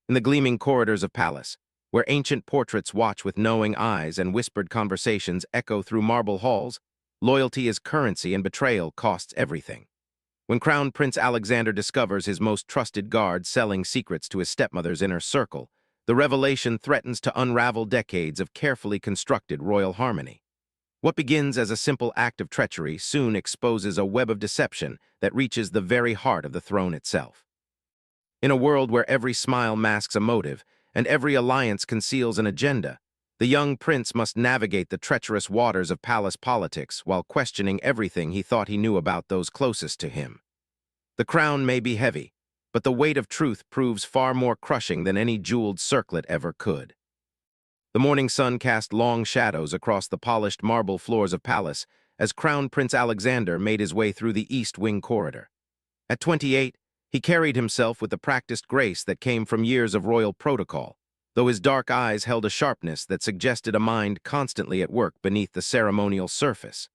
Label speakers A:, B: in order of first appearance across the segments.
A: In the gleaming corridors of palace, where ancient portraits watch with knowing eyes and whispered conversations echo through marble halls, loyalty is currency and betrayal costs everything. When Crown Prince Alexander discovers his most trusted guard selling secrets to his stepmother's inner circle, the revelation threatens to unravel decades of carefully constructed royal harmony. What begins as a simple act of treachery soon exposes a web of deception that reaches the very heart of the throne itself. In a world where every smile masks a motive and every alliance conceals an agenda, the young prince must navigate the treacherous waters of palace politics while questioning everything he thought he knew about those closest to him. The crown may be heavy, but the weight of truth proves far more crushing than any jeweled circlet ever could. The morning sun cast long shadows across the polished marble floors of palace as Crown Prince Alexander made his way through the East Wing corridor. At 28, he carried himself with the practiced grace that came from years of royal protocol, though his dark eyes held a sharpness that suggested a mind constantly at work beneath the ceremonial surface.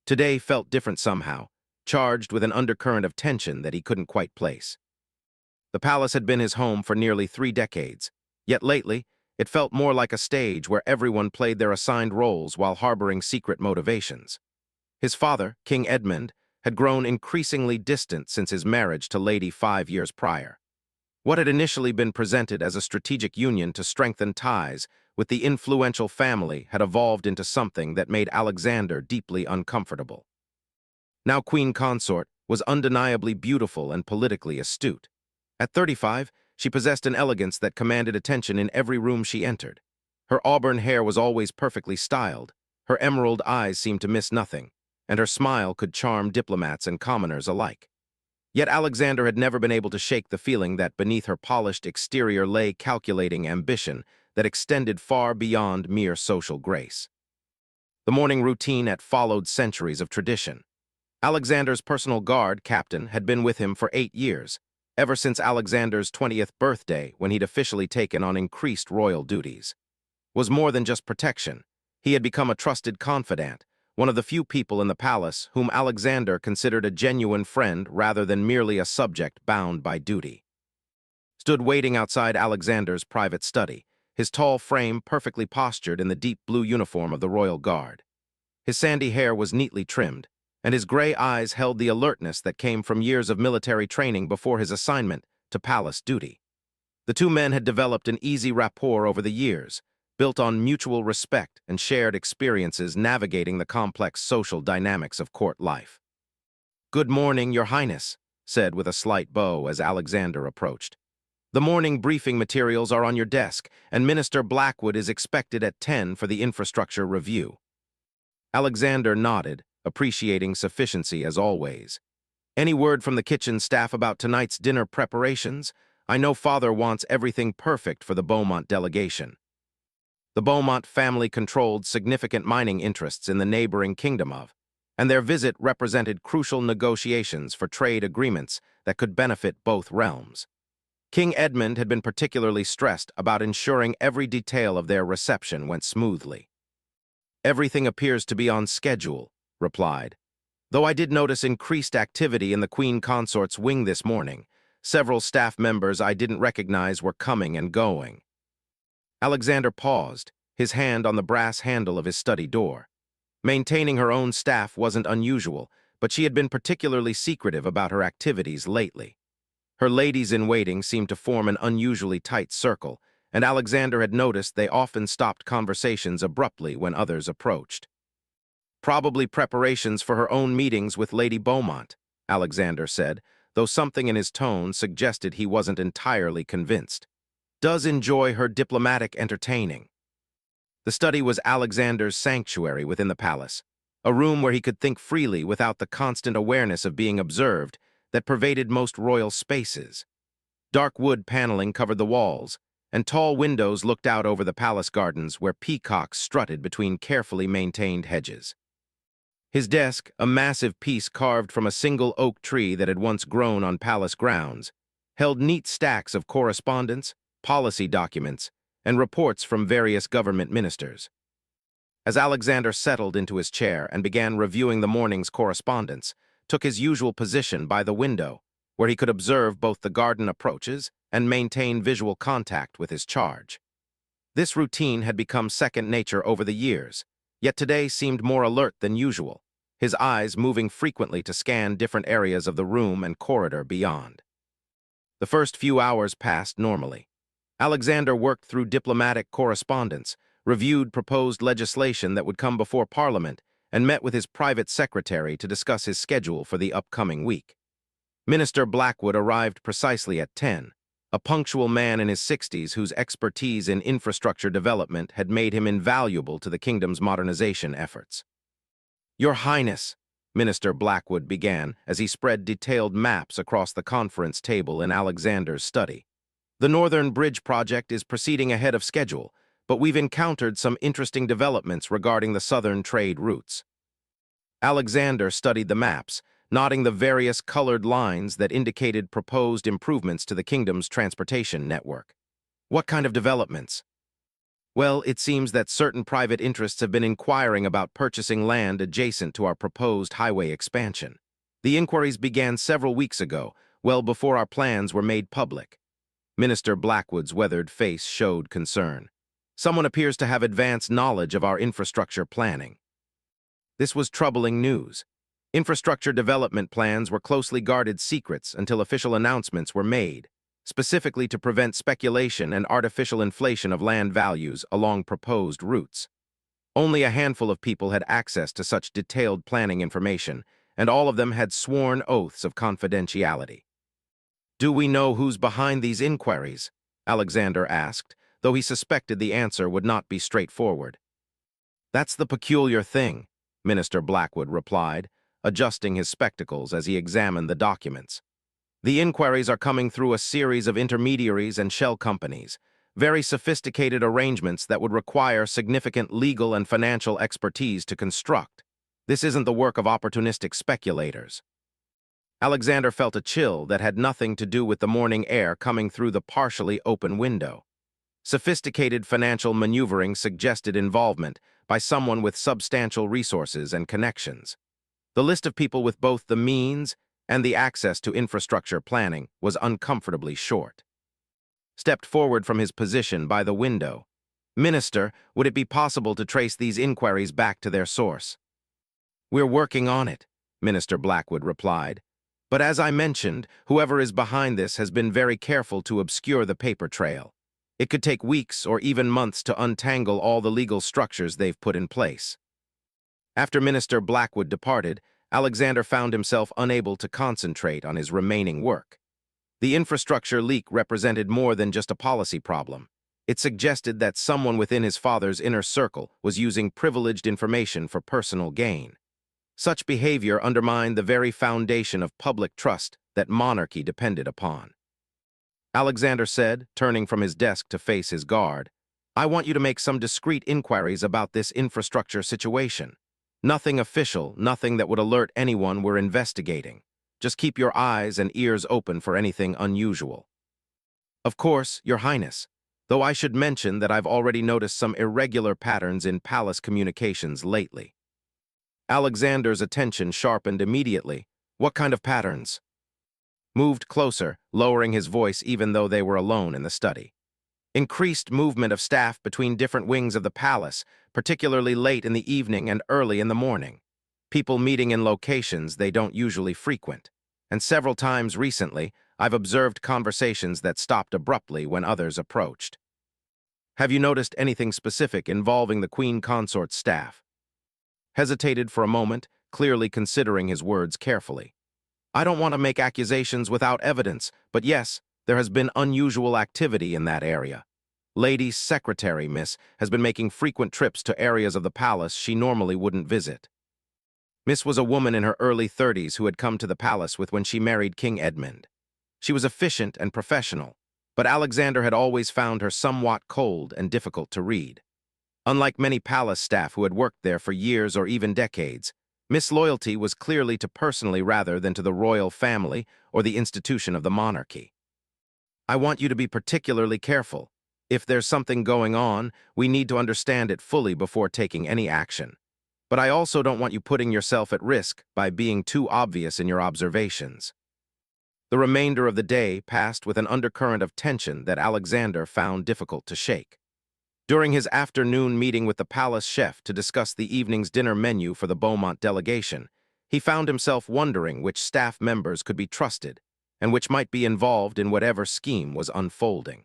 A: Today felt different somehow, charged with an undercurrent of tension that he couldn't quite place. The palace had been his home for nearly 3 decades, yet lately, it felt more like a stage where everyone played their assigned roles while harboring secret motivations. His father, King Edmund, had grown increasingly distant since his marriage to Lady 5 years prior. What had initially been presented as a strategic union to strengthen ties with the influential family had evolved into something that made Alexander deeply uncomfortable. Now Queen Consort was undeniably beautiful and politically astute. At 35, she possessed an elegance that commanded attention in every room she entered. Her auburn hair was always perfectly styled, her emerald eyes seemed to miss nothing, and her smile could charm diplomats and commoners alike. Yet Alexander had never been able to shake the feeling that beneath her polished exterior lay calculating ambition that extended far beyond mere social grace. The morning routine had followed centuries of tradition. Alexander's personal guard captain had been with him for 8 years, ever since Alexander's 20th birthday when he'd officially taken on increased royal duties. Was more than just protection. He had become a trusted confidant, one of the few people in the palace whom Alexander considered a genuine friend rather than merely a subject bound by duty. Stood waiting outside Alexander's private study, his tall frame perfectly postured in the deep blue uniform of the royal guard. His sandy hair was neatly trimmed, and his gray eyes held the alertness that came from years of military training before his assignment to palace duty. The two men had developed an easy rapport over the years, built on mutual respect and shared experiences navigating the complex social dynamics of court life. "Good morning, Your Highness," said with a slight bow as Alexander approached. "The morning briefing materials are on your desk, and Minister Blackwood is expected at 10 for the infrastructure review." Alexander nodded, appreciating sufficiency as always. "Any word from the kitchen staff about tonight's dinner preparations? I know Father wants everything perfect for the Beaumont delegation." The Beaumont family controlled significant mining interests in the neighboring kingdom of, and their visit represented crucial negotiations for trade agreements that could benefit both realms. King Edmund had been particularly stressed about ensuring every detail of their reception went smoothly. "Everything appears to be on schedule," replied. "Though I did notice increased activity in the Queen Consort's wing this morning. Several staff members I didn't recognize were coming and going." Alexander paused, his hand on the brass handle of his study door. Maintaining her own staff wasn't unusual, but she had been particularly secretive about her activities lately. Her ladies-in-waiting seemed to form an unusually tight circle, and Alexander had noticed they often stopped conversations abruptly when others approached. "Probably preparations for her own meetings with Lady Beaumont," Alexander said, though something in his tone suggested he wasn't entirely convinced. "Does enjoy her diplomatic entertaining." The study was Alexander's sanctuary within the palace, a room where he could think freely without the constant awareness of being observed that pervaded most royal spaces. Dark wood paneling covered the walls, and tall windows looked out over the palace gardens where peacocks strutted between carefully maintained hedges. His desk, a massive piece carved from a single oak tree that had once grown on palace grounds, held neat stacks of correspondence, policy documents, and reports from various government ministers. As Alexander settled into his chair and began reviewing the morning's correspondence, took his usual position by the window, where he could observe both the garden approaches and maintain visual contact with his charge. This routine had become second nature over the years, yet today seemed more alert than usual, his eyes moving frequently to scan different areas of the room and corridor beyond. The first few hours passed normally. Alexander worked through diplomatic correspondence, reviewed proposed legislation that would come before Parliament, and met with his private secretary to discuss his schedule for the upcoming week. Minister Blackwood arrived precisely at 10, a punctual man in his 60s whose expertise in infrastructure development had made him invaluable to the kingdom's modernization efforts. "Your Highness," Minister Blackwood began as he spread detailed maps across the conference table in Alexander's study. "The Northern Bridge project is proceeding ahead of schedule, but we've encountered some interesting developments regarding the southern trade routes." Alexander studied the maps, noting the various colored lines that indicated proposed improvements to the kingdom's transportation network. "What kind of developments?" "Well, it seems that certain private interests have been inquiring about purchasing land adjacent to our proposed highway expansion. The inquiries began several weeks ago, well before our plans were made public." Minister Blackwood's weathered face showed concern. "Someone appears to have advanced knowledge of our infrastructure planning." This was troubling news. Infrastructure development plans were closely guarded secrets until official announcements were made, specifically to prevent speculation and artificial inflation of land values along proposed routes. Only a handful of people had access to such detailed planning information, and all of them had sworn oaths of confidentiality. "Do we know who's behind these inquiries?" Alexander asked, though he suspected the answer would not be straightforward. "That's the peculiar thing," Minister Blackwood replied, adjusting his spectacles as he examined the documents. "The inquiries are coming through a series of intermediaries and shell companies, very sophisticated arrangements that would require significant legal and financial expertise to construct. This isn't the work of opportunistic speculators." Alexander felt a chill that had nothing to do with the morning air coming through the partially open window. Sophisticated financial maneuvering suggested involvement by someone with substantial resources and connections. The list of people with both the means and the access to infrastructure planning was uncomfortably short. Stepped forward from his position by the window. "Minister, would it be possible to trace these inquiries back to their source?" "We're working on it," Minister Blackwood replied. "But as I mentioned, whoever is behind this has been very careful to obscure the paper trail. It could take weeks or even months to untangle all the legal structures they've put in place." After Minister Blackwood departed, Alexander found himself unable to concentrate on his remaining work. The infrastructure leak represented more than just a policy problem. It suggested that someone within his father's inner circle was using privileged information for personal gain. Such behavior undermined the very foundation of public trust that monarchy depended upon. Alexander said, turning from his desk to face his guard, "I want you to make some discreet inquiries about this infrastructure situation. Nothing official, nothing that would alert anyone we're investigating. Just keep your eyes and ears open for anything unusual." "Of course, Your Highness, though I should mention that I've already noticed some irregular patterns in palace communications lately." Alexander's attention sharpened immediately. "What kind of patterns?" Moved closer, lowering his voice even though they were alone in the study. "Increased movement of staff between different wings of the palace, particularly late in the evening and early in the morning. People meeting in locations they don't usually frequent. And several times recently, I've observed conversations that stopped abruptly when others approached." "Have you noticed anything specific involving the Queen Consort's staff?" Hesitated for a moment, clearly considering his words carefully. "I don't want to make accusations without evidence, but yes, there has been unusual activity in that area. Lady's secretary, miss, has been making frequent trips to areas of the palace she normally wouldn't visit." Miss was a woman in her early 30s who had come to the palace when she married King Edmund. She was efficient and professional, but Alexander had always found her somewhat cold and difficult to read. Unlike many palace staff who had worked there for years or even decades, Miss' loyalty was clearly to personally rather than to the royal family or the institution of the monarchy. "I want you to be particularly careful. If there's something going on, we need to understand it fully before taking any action. But I also don't want you putting yourself at risk by being too obvious in your observations." The remainder of the day passed with an undercurrent of tension that Alexander found difficult to shake. During his afternoon meeting with the palace chef to discuss the evening's dinner menu for the Beaumont delegation, he found himself wondering which staff members could be trusted and which might be involved in whatever scheme was unfolding.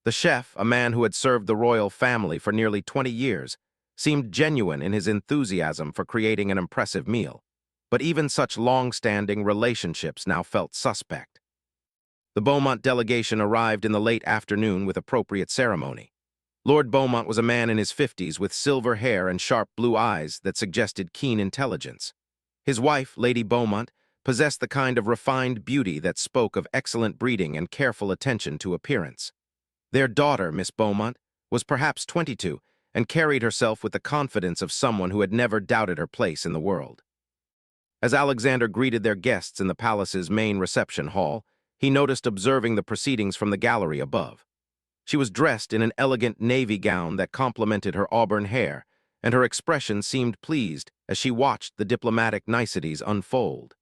A: The chef, a man who had served the royal family for nearly 20 years, seemed genuine in his enthusiasm for creating an impressive meal, but even such long-standing relationships now felt suspect. The Beaumont delegation arrived in the late afternoon with appropriate ceremony. Lord Beaumont was a man in his 50s with silver hair and sharp blue eyes that suggested keen intelligence. His wife, Lady Beaumont, possessed the kind of refined beauty that spoke of excellent breeding and careful attention to appearance. Their daughter, Miss Beaumont, was perhaps 22 and carried herself with the confidence of someone who had never doubted her place in the world. As Alexander greeted their guests in the palace's main reception hall, he noticed observing the proceedings from the gallery above. She was dressed in an elegant navy gown that complemented her auburn hair, and her expression seemed pleased as she watched the diplomatic niceties unfold.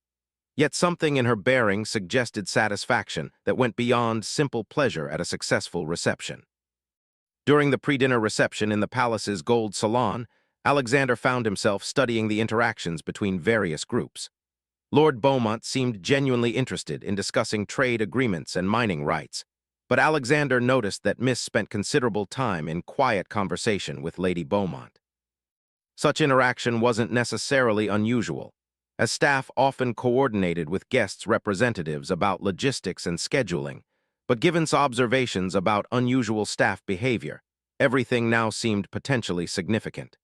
A: Yet something in her bearing suggested satisfaction that went beyond simple pleasure at a successful reception. During the pre-dinner reception in the palace's gold salon, Alexander found himself studying the interactions between various groups. Lord Beaumont seemed genuinely interested in discussing trade agreements and mining rights, but Alexander noticed that Miss spent considerable time in quiet conversation with Lady Beaumont. Such interaction wasn't necessarily unusual, as staff often coordinated with guests' representatives about logistics and scheduling, but given observations about unusual staff behavior, everything now seemed potentially significant.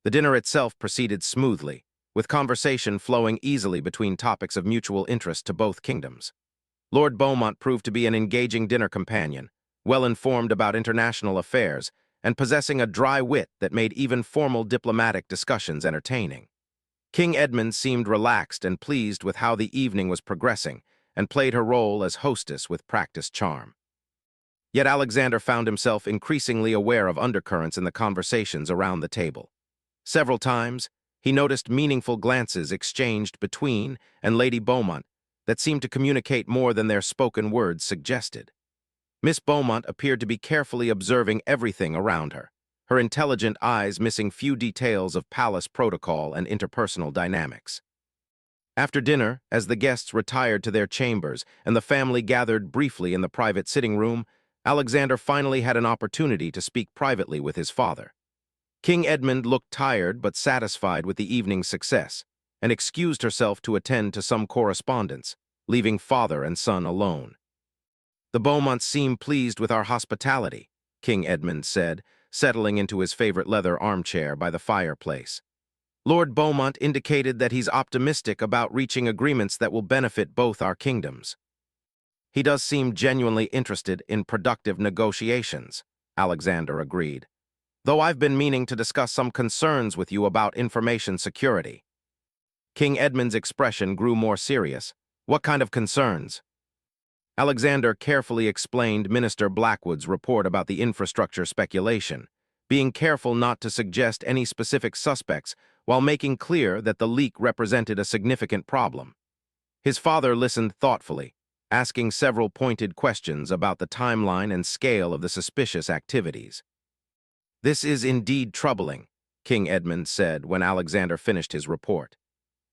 A: The dinner itself proceeded smoothly, with conversation flowing easily between topics of mutual interest to both kingdoms. Lord Beaumont proved to be an engaging dinner companion, well-informed about international affairs, and possessing a dry wit that made even formal diplomatic discussions entertaining. King Edmund seemed relaxed and pleased with how the evening was progressing, and played her role as hostess with practiced charm. Yet Alexander found himself increasingly aware of undercurrents in the conversations around the table. Several times, he noticed meaningful glances exchanged between and Lady Beaumont that seemed to communicate more than their spoken words suggested. Miss Beaumont appeared to be carefully observing everything around her, her intelligent eyes missing few details of palace protocol and interpersonal dynamics. After dinner, as the guests retired to their chambers and the family gathered briefly in the private sitting room, Alexander finally had an opportunity to speak privately with his father. King Edmund looked tired but satisfied with the evening's success, and excused herself to attend to some correspondence, leaving father and son alone. "The Beaumonts seem pleased with our hospitality," King Edmund said, settling into his favorite leather armchair by the fireplace. "Lord Beaumont indicated that he's optimistic about reaching agreements that will benefit both our kingdoms." "He does seem genuinely interested in productive negotiations," Alexander agreed, "though I've been meaning to discuss some concerns with you about information security." King Edmund's expression grew more serious. "What kind of concerns?" Alexander carefully explained Minister Blackwood's report about the infrastructure speculation, being careful not to suggest any specific suspects while making clear that the leak represented a significant problem. His father listened thoughtfully, asking several pointed questions about the timeline and scale of the suspicious activities. "This is indeed troubling," King Edmund said when Alexander finished his report.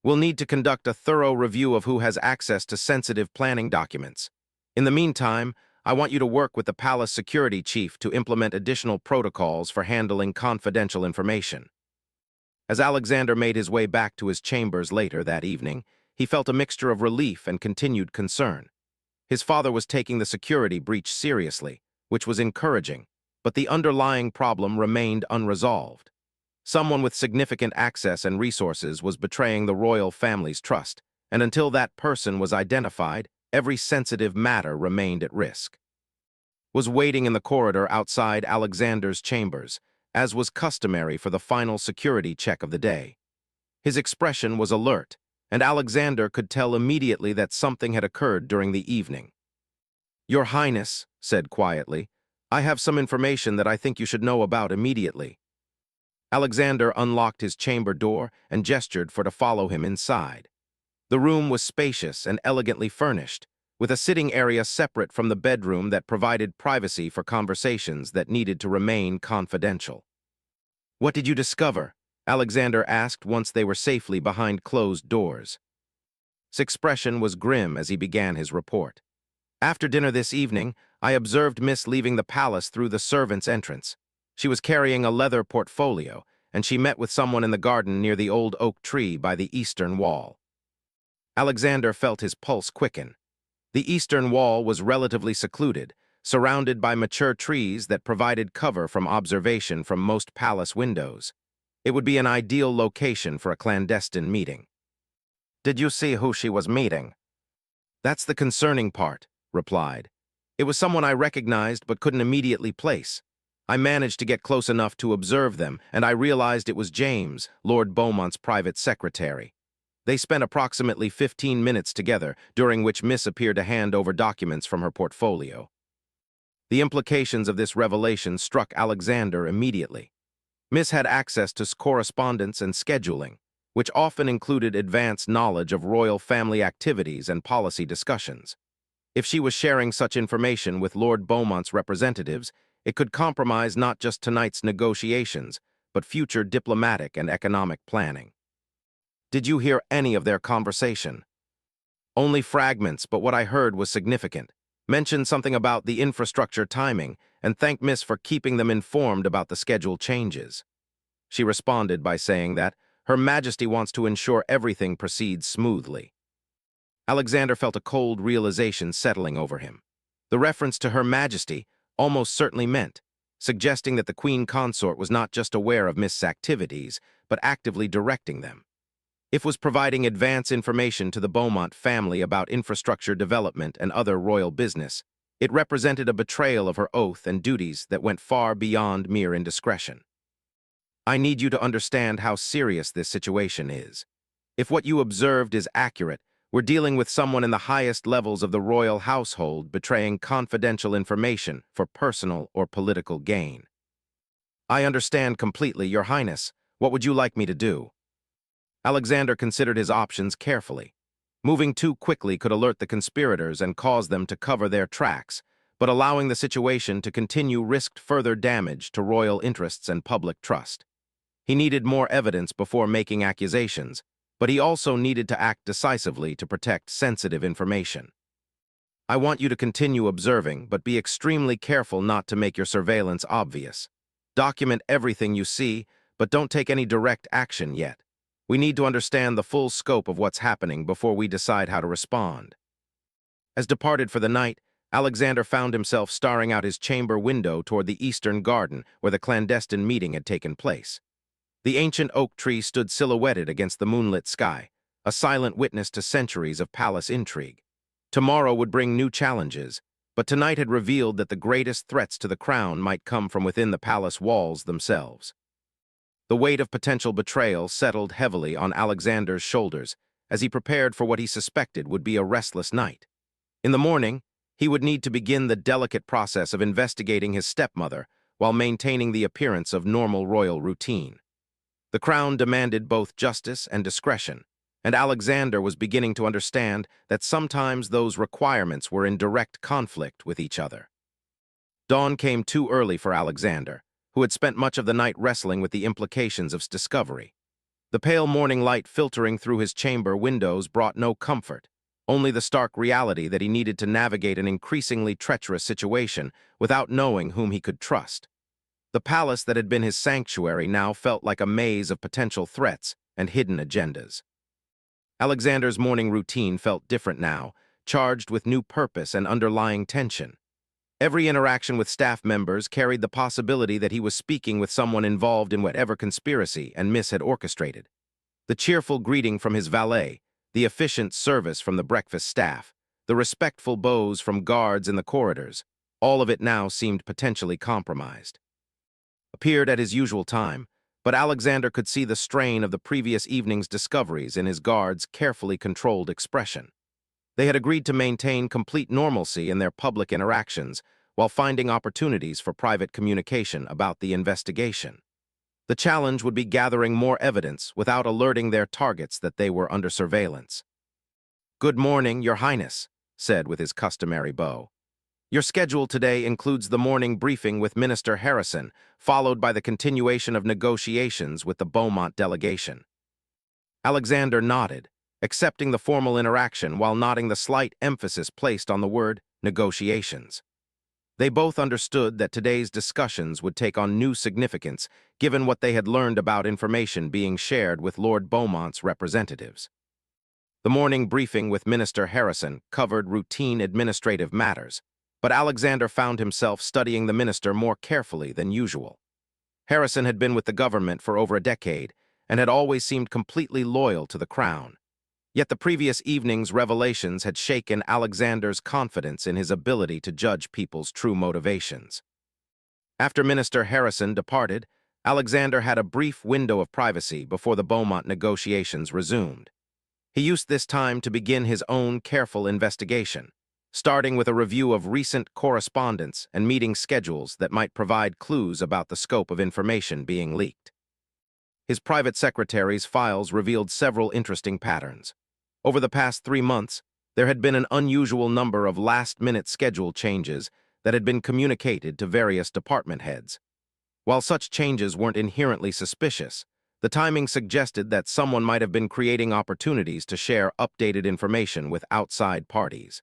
A: "We'll need to conduct a thorough review of who has access to sensitive planning documents. In the meantime, I want you to work with the palace security chief to implement additional protocols for handling confidential information." As Alexander made his way back to his chambers later that evening, he felt a mixture of relief and continued concern. His father was taking the security breach seriously, which was encouraging, but the underlying problem remained unresolved. Someone with significant access and resources was betraying the royal family's trust, and until that person was identified, every sensitive matter remained at risk. Was waiting in the corridor outside Alexander's chambers, as was customary for the final security check of the day. His expression was alert, and Alexander could tell immediately that something had occurred during the evening. "Your Highness," said quietly, "I have some information that I think you should know about immediately." Alexander unlocked his chamber door and gestured to follow him inside. The room was spacious and elegantly furnished, with a sitting area separate from the bedroom that provided privacy for conversations that needed to remain confidential. "What did you discover?" Alexander asked once they were safely behind closed doors. His expression was grim as he began his report. "After dinner this evening, I observed Miss leaving the palace through the servants' entrance. She was carrying a leather portfolio, and she met with someone in the garden near the old oak tree by the eastern wall." Alexander felt his pulse quicken. The eastern wall was relatively secluded, surrounded by mature trees that provided cover from observation from most palace windows. It would be an ideal location for a clandestine meeting. "Did you see who she was meeting?" "That's the concerning part," replied. "It was someone I recognized but couldn't immediately place. I managed to get close enough to observe them, and I realized it was James, Lord Beaumont's private secretary. They spent approximately 15 minutes together, during which Miss appeared to hand over documents from her portfolio." The implications of this revelation struck Alexander immediately. Miss had access to correspondence and scheduling, which often included advanced knowledge of royal family activities and policy discussions. If she was sharing such information with Lord Beaumont's representatives, it could compromise not just tonight's negotiations, but future diplomatic and economic planning. "Did you hear any of their conversation?" "Only fragments, but what I heard was significant. Mentioned something about the infrastructure timing, and thanked Miss for keeping them informed about the schedule changes. She responded by saying that Her Majesty wants to ensure everything proceeds smoothly." Alexander felt a cold realization settling over him. The reference to Her Majesty almost certainly meant, suggesting that the Queen Consort was not just aware of Miss' activities, but actively directing them. It was providing advance information to the Beaumont family about infrastructure development and other royal business. It represented a betrayal of her oath and duties that went far beyond mere indiscretion. "I need you to understand how serious this situation is. If what you observed is accurate, we're dealing with someone in the highest levels of the royal household betraying confidential information for personal or political gain." "I understand completely, Your Highness. What would you like me to do?" Alexander considered his options carefully. Moving too quickly could alert the conspirators and cause them to cover their tracks, but allowing the situation to continue risked further damage to royal interests and public trust. He needed more evidence before making accusations, but he also needed to act decisively to protect sensitive information. "I want you to continue observing, but be extremely careful not to make your surveillance obvious. Document everything you see, but don't take any direct action yet. We need to understand the full scope of what's happening before we decide how to respond." As departed for the night, Alexander found himself staring out his chamber window toward the eastern garden where the clandestine meeting had taken place. The ancient oak tree stood silhouetted against the moonlit sky, a silent witness to centuries of palace intrigue. Tomorrow would bring new challenges, but tonight had revealed that the greatest threats to the crown might come from within the palace walls themselves. The weight of potential betrayal settled heavily on Alexander's shoulders as he prepared for what he suspected would be a restless night. In the morning, he would need to begin the delicate process of investigating his stepmother while maintaining the appearance of normal royal routine. The crown demanded both justice and discretion, and Alexander was beginning to understand that sometimes those requirements were in direct conflict with each other. Dawn came too early for Alexander, who had spent much of the night wrestling with the implications of his discovery. The pale morning light filtering through his chamber windows brought no comfort, only the stark reality that he needed to navigate an increasingly treacherous situation without knowing whom he could trust. The palace that had been his sanctuary now felt like a maze of potential threats and hidden agendas. Alexander's morning routine felt different now, charged with new purpose and underlying tension. Every interaction with staff members carried the possibility that he was speaking with someone involved in whatever conspiracy and Miss had orchestrated. The cheerful greeting from his valet, the efficient service from the breakfast staff, the respectful bows from guards in the corridors, all of it now seemed potentially compromised. Appeared at his usual time, but Alexander could see the strain of the previous evening's discoveries in his guards' carefully controlled expression. They had agreed to maintain complete normalcy in their public interactions while finding opportunities for private communication about the investigation. The challenge would be gathering more evidence without alerting their targets that they were under surveillance. "Good morning, Your Highness," said with his customary bow. "Your schedule today includes the morning briefing with Minister Harrison, followed by the continuation of negotiations with the Beaumont delegation." Alexander nodded, accepting the formal interaction while noting the slight emphasis placed on the word negotiations. They both understood that today's discussions would take on new significance given what they had learned about information being shared with Lord Beaumont's representatives. The morning briefing with Minister Harrison covered routine administrative matters, but Alexander found himself studying the minister more carefully than usual. Harrison had been with the government for over a decade and had always seemed completely loyal to the crown. Yet the previous evening's revelations had shaken Alexander's confidence in his ability to judge people's true motivations. After Minister Harrison departed, Alexander had a brief window of privacy before the Beaumont negotiations resumed. He used this time to begin his own careful investigation, starting with a review of recent correspondence and meeting schedules that might provide clues about the scope of information being leaked. His private secretary's files revealed several interesting patterns. Over the past 3 months, there had been an unusual number of last-minute schedule changes that had been communicated to various department heads. While such changes weren't inherently suspicious, the timing suggested that someone might have been creating opportunities to share updated information with outside parties.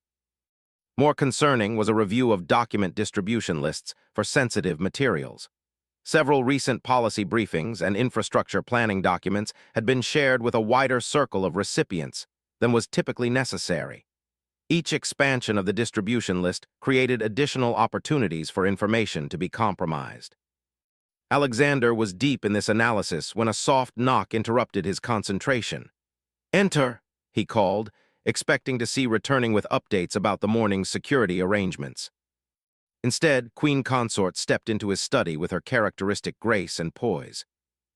A: More concerning was a review of document distribution lists for sensitive materials. Several recent policy briefings and infrastructure planning documents had been shared with a wider circle of recipients than was typically necessary. Each expansion of the distribution list created additional opportunities for information to be compromised. Alexander was deep in this analysis when a soft knock interrupted his concentration. "Enter," he called, expecting to see returning with updates about the morning's security arrangements. Instead, Queen Consort stepped into his study with her characteristic grace and poise.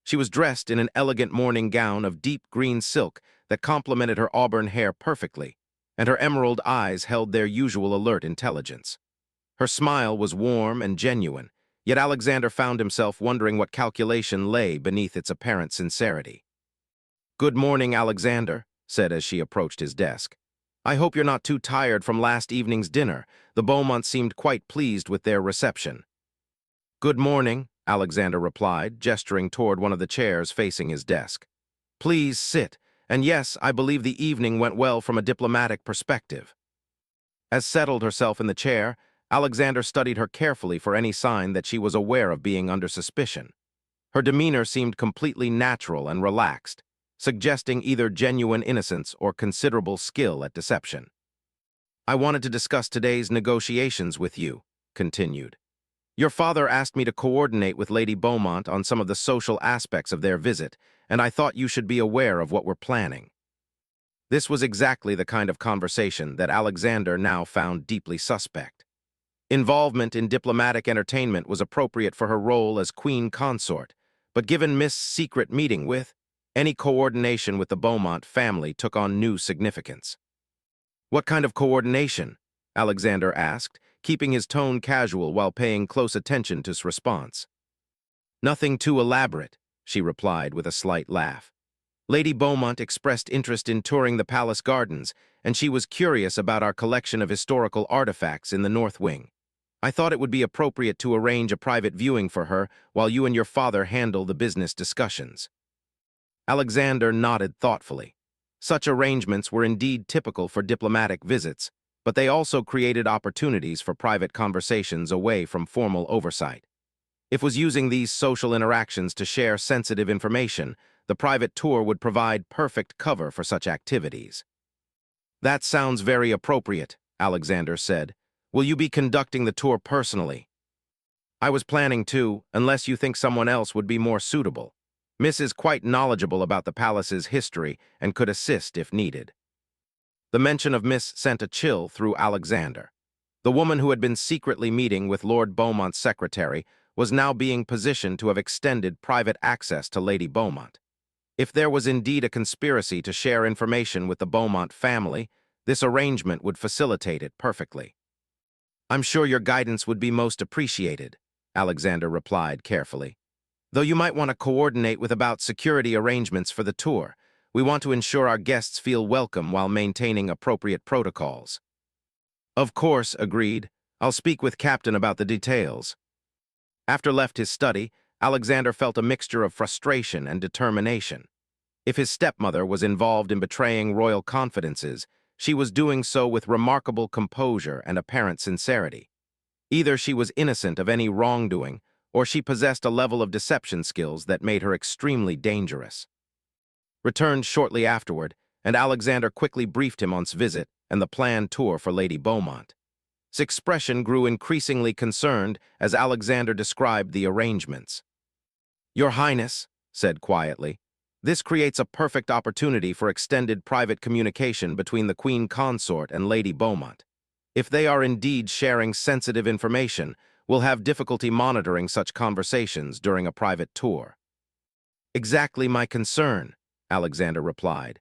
A: She was dressed in an elegant morning gown of deep green silk that complemented her auburn hair perfectly, and her emerald eyes held their usual alert intelligence. Her smile was warm and genuine, yet Alexander found himself wondering what calculation lay beneath its apparent sincerity. "Good morning, Alexander," said as she approached his desk. "I hope you're not too tired from last evening's dinner." The Beaumonts seemed quite pleased with their reception. "Good morning," Alexander replied, gesturing toward one of the chairs facing his desk. "Please sit, and yes, I believe the evening went well from a diplomatic perspective." As settled herself in the chair, Alexander studied her carefully for any sign that she was aware of being under suspicion. Her demeanor seemed completely natural and relaxed, suggesting either genuine innocence or considerable skill at deception. "I wanted to discuss today's negotiations with you," continued. "Your father asked me to coordinate with Lady Beaumont on some of the social aspects of their visit, and I thought you should be aware of what we're planning." This was exactly the kind of conversation that Alexander now found deeply suspect. Involvement in diplomatic entertainment was appropriate for her role as Queen Consort, but given Miss' secret meeting with, any coordination with the Beaumont family took on new significance. "What kind of coordination?" Alexander asked, keeping his tone casual while paying close attention to his response. "Nothing too elaborate," she replied with a slight laugh. "Lady Beaumont expressed interest in touring the palace gardens, and she was curious about our collection of historical artifacts in the North Wing. I thought it would be appropriate to arrange a private viewing for her while you and your father handle the business discussions." Alexander nodded thoughtfully. Such arrangements were indeed typical for diplomatic visits, but they also created opportunities for private conversations away from formal oversight. If was using these social interactions to share sensitive information, the private tour would provide perfect cover for such activities. "That sounds very appropriate," Alexander said. "Will you be conducting the tour personally?" "I was planning to, unless you think someone else would be more suitable. Miss is quite knowledgeable about the palace's history and could assist if needed." The mention of Miss sent a chill through Alexander. The woman who had been secretly meeting with Lord Beaumont's secretary was now being positioned to have extended private access to Lady Beaumont. If there was indeed a conspiracy to share information with the Beaumont family, this arrangement would facilitate it perfectly. "I'm sure your guidance would be most appreciated," Alexander replied carefully. "Though you might want to coordinate with about security arrangements for the tour. We want to ensure our guests feel welcome while maintaining appropriate protocols." "Of course," agreed. "I'll speak with Captain about the details." After left his study, Alexander felt a mixture of frustration and determination. If his stepmother was involved in betraying royal confidences, she was doing so with remarkable composure and apparent sincerity. Either she was innocent of any wrongdoing, or she possessed a level of deception skills that made her extremely dangerous. Returned shortly afterward, and Alexander quickly briefed him on his visit and the planned tour for Lady Beaumont. His expression grew increasingly concerned as Alexander described the arrangements. "Your Highness," said quietly, "this creates a perfect opportunity for extended private communication between the Queen Consort and Lady Beaumont. If they are indeed sharing sensitive information, we'll have difficulty monitoring such conversations during a private tour." "Exactly my concern," Alexander replied.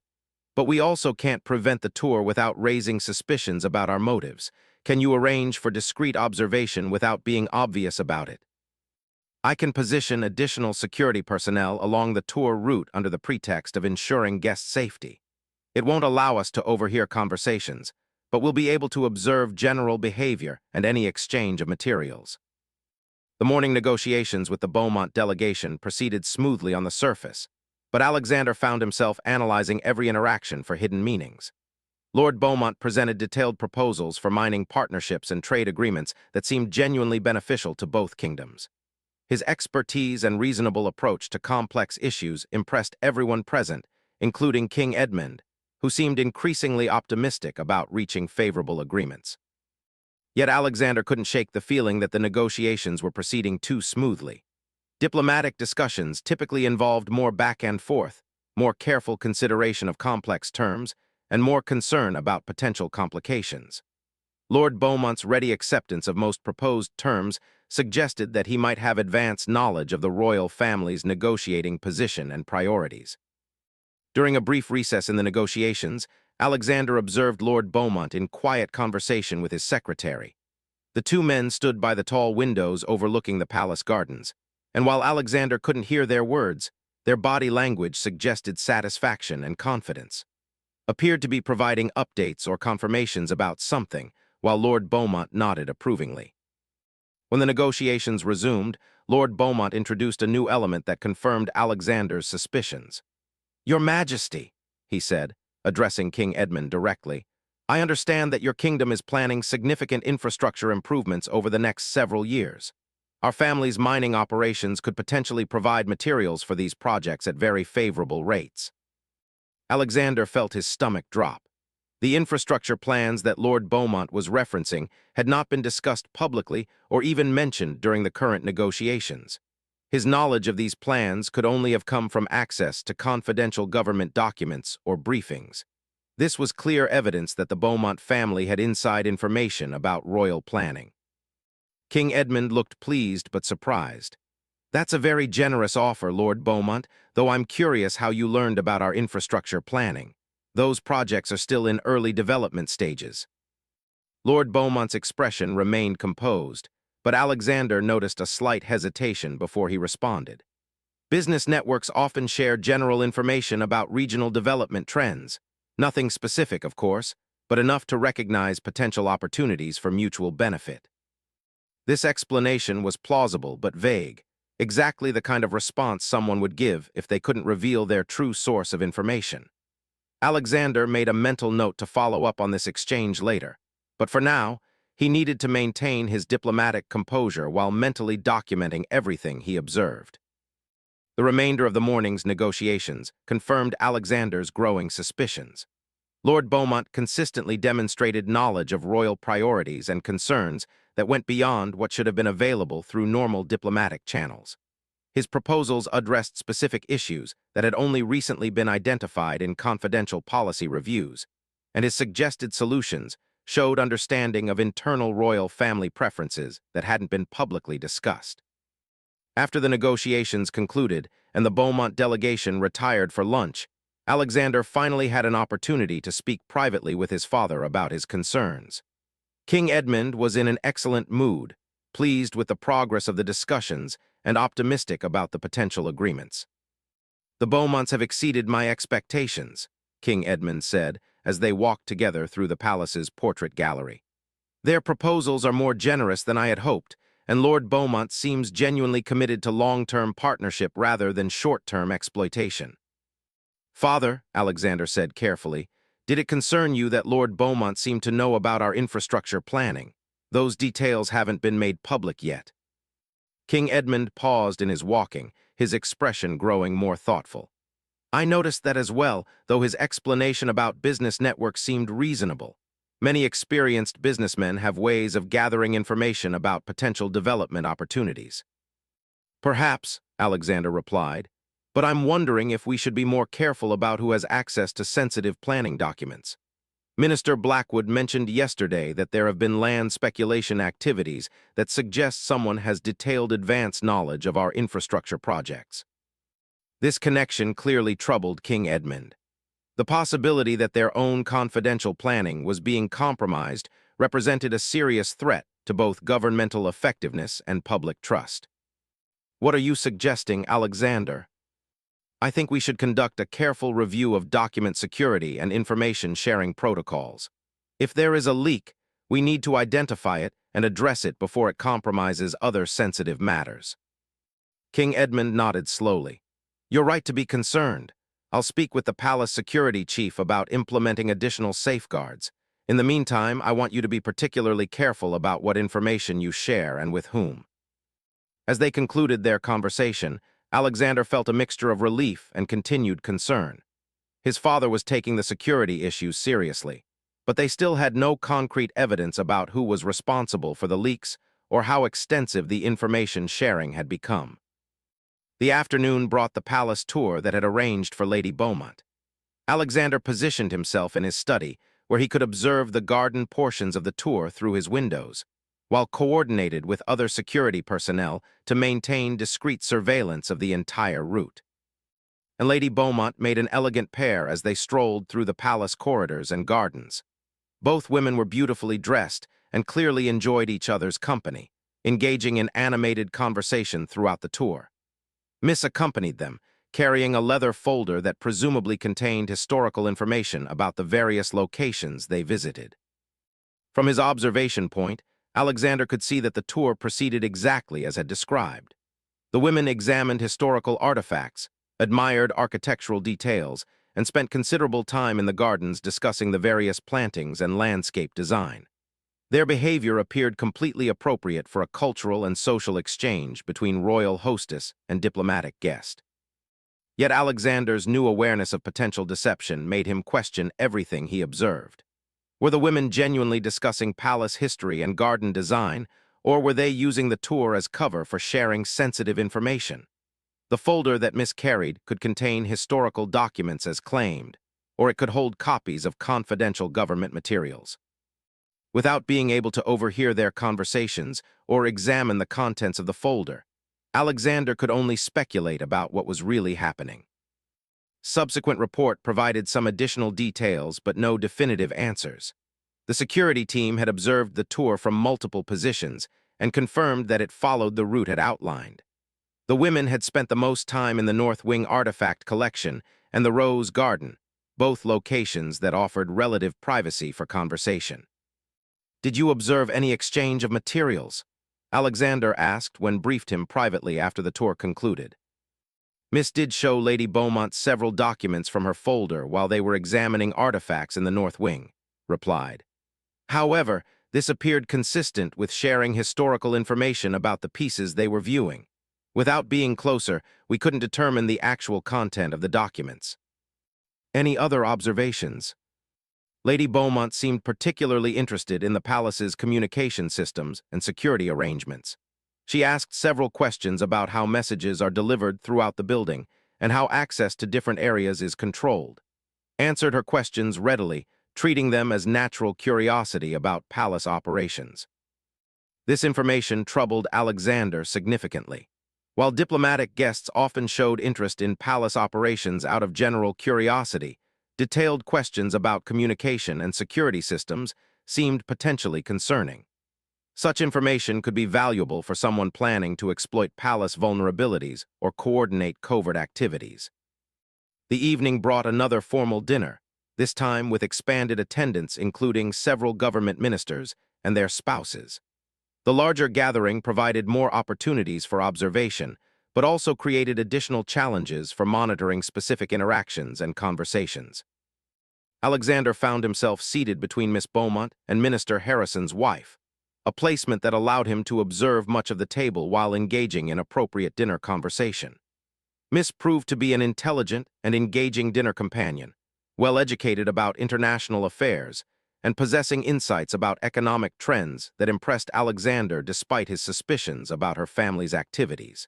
A: "But we also can't prevent the tour without raising suspicions about our motives. Can you arrange for discreet observation without being obvious about it?" "I can position additional security personnel along the tour route under the pretext of ensuring guest safety. It won't allow us to overhear conversations, but we'll be able to observe general behavior and any exchange of materials." The morning negotiations with the Beaumont delegation proceeded smoothly on the surface, but Alexander found himself analyzing every interaction for hidden meanings. Lord Beaumont presented detailed proposals for mining partnerships and trade agreements that seemed genuinely beneficial to both kingdoms. His expertise and reasonable approach to complex issues impressed everyone present, including King Edmund, who seemed increasingly optimistic about reaching favorable agreements. Yet Alexander couldn't shake the feeling that the negotiations were proceeding too smoothly. Diplomatic discussions typically involved more back and forth, more careful consideration of complex terms, and more concern about potential complications. Lord Beaumont's ready acceptance of most proposed terms suggested that he might have advanced knowledge of the royal family's negotiating position and priorities. During a brief recess in the negotiations, Alexander observed Lord Beaumont in quiet conversation with his secretary. The two men stood by the tall windows overlooking the palace gardens, and while Alexander couldn't hear their words, their body language suggested satisfaction and confidence. Appeared to be providing updates or confirmations about something, while Lord Beaumont nodded approvingly. When the negotiations resumed, Lord Beaumont introduced a new element that confirmed Alexander's suspicions. "Your Majesty," he said, addressing King Edmund directly, "I understand that your kingdom is planning significant infrastructure improvements over the next several years. Our family's mining operations could potentially provide materials for these projects at very favorable rates." Alexander felt his stomach drop. The infrastructure plans that Lord Beaumont was referencing had not been discussed publicly or even mentioned during the current negotiations. His knowledge of these plans could only have come from access to confidential government documents or briefings. This was clear evidence that the Beaumont family had inside information about royal planning. King Edmund looked pleased but surprised. "That's a very generous offer, Lord Beaumont, though I'm curious how you learned about our infrastructure planning. Those projects are still in early development stages." Lord Beaumont's expression remained composed, but Alexander noticed a slight hesitation before he responded. "Business networks often share general information about regional development trends. Nothing specific, of course, but enough to recognize potential opportunities for mutual benefit." This explanation was plausible but vague, exactly the kind of response someone would give if they couldn't reveal their true source of information. Alexander made a mental note to follow up on this exchange later, but for now, he needed to maintain his diplomatic composure while mentally documenting everything he observed. The remainder of the morning's negotiations confirmed Alexander's growing suspicions. Lord Beaumont consistently demonstrated knowledge of royal priorities and concerns that went beyond what should have been available through normal diplomatic channels. His proposals addressed specific issues that had only recently been identified in confidential policy reviews, and his suggested solutions showed understanding of internal royal family preferences that hadn't been publicly discussed. After the negotiations concluded and the Beaumont delegation retired for lunch, Alexander finally had an opportunity to speak privately with his father about his concerns. King Edmund was in an excellent mood, pleased with the progress of the discussions and optimistic about the potential agreements. "The Beaumonts have exceeded my expectations," King Edmund said as they walked together through the palace's portrait gallery. "Their proposals are more generous than I had hoped, and Lord Beaumont seems genuinely committed to long-term partnership rather than short-term exploitation." "Father," Alexander said carefully, "did it concern you that Lord Beaumont seemed to know about our infrastructure planning? Those details haven't been made public yet." King Edmund paused in his walking, his expression growing more thoughtful. "I noticed that as well, though his explanation about business networks seemed reasonable. Many experienced businessmen have ways of gathering information about potential development opportunities." "Perhaps," Alexander replied, "but I'm wondering if we should be more careful about who has access to sensitive planning documents. Minister Blackwood mentioned yesterday that there have been land speculation activities that suggest someone has detailed advance knowledge of our infrastructure projects." This connection clearly troubled King Edmund. The possibility that their own confidential planning was being compromised represented a serious threat to both governmental effectiveness and public trust. "What are you suggesting, Alexander?" "I think we should conduct a careful review of document security and information sharing protocols. If there is a leak, we need to identify it and address it before it compromises other sensitive matters." King Edmund nodded slowly. "You're right to be concerned. I'll speak with the palace security chief about implementing additional safeguards. In the meantime, I want you to be particularly careful about what information you share and with whom." As they concluded their conversation, Alexander felt a mixture of relief and continued concern. His father was taking the security issues seriously, but they still had no concrete evidence about who was responsible for the leaks or how extensive the information sharing had become. The afternoon brought the palace tour that had arranged for Lady Beaumont. Alexander positioned himself in his study, where he could observe the garden portions of the tour through his windows, while coordinated with other security personnel to maintain discreet surveillance of the entire route. And Lady Beaumont made an elegant pair as they strolled through the palace corridors and gardens. Both women were beautifully dressed and clearly enjoyed each other's company, engaging in animated conversation throughout the tour. Miss accompanied them, carrying a leather folder that presumably contained historical information about the various locations they visited. From his observation point, Alexander could see that the tour proceeded exactly as had described. The women examined historical artifacts, admired architectural details, and spent considerable time in the gardens discussing the various plantings and landscape design. Their behavior appeared completely appropriate for a cultural and social exchange between royal hostess and diplomatic guest. Yet Alexander's new awareness of potential deception made him question everything he observed. Were the women genuinely discussing palace history and garden design, or were they using the tour as cover for sharing sensitive information? The folder that Miss carried could contain historical documents as claimed, or it could hold copies of confidential government materials. Without being able to overhear their conversations or examine the contents of the folder, Alexander could only speculate about what was really happening. Subsequent report provided some additional details but no definitive answers. The security team had observed the tour from multiple positions and confirmed that it followed the route it outlined. The women had spent the most time in the North Wing artifact collection and the Rose Garden, both locations that offered relative privacy for conversation. "Did you observe any exchange of materials?" Alexander asked when briefed him privately after the tour concluded. Miss did show Lady Beaumont several documents from her folder while they were examining artifacts in the North Wing, replied. However, this appeared consistent with sharing historical information about the pieces they were viewing. Without being closer, we couldn't determine the actual content of the documents. Any other observations? Lady Beaumont seemed particularly interested in the palace's communication systems and security arrangements. She asked several questions about how messages are delivered throughout the building and how access to different areas is controlled. Answered her questions readily, treating them as natural curiosity about palace operations. This information troubled Alexander significantly. While diplomatic guests often showed interest in palace operations out of general curiosity, detailed questions about communication and security systems seemed potentially concerning. Such information could be valuable for someone planning to exploit palace vulnerabilities or coordinate covert activities. The evening brought another formal dinner, this time with expanded attendance including several government ministers and their spouses. The larger gathering provided more opportunities for observation, but also created additional challenges for monitoring specific interactions and conversations. Alexander found himself seated between Miss Beaumont and Minister Harrison's wife, a placement that allowed him to observe much of the table while engaging in appropriate dinner conversation. Miss proved to be an intelligent and engaging dinner companion, well-educated about international affairs, and possessing insights about economic trends that impressed Alexander despite his suspicions about her family's activities.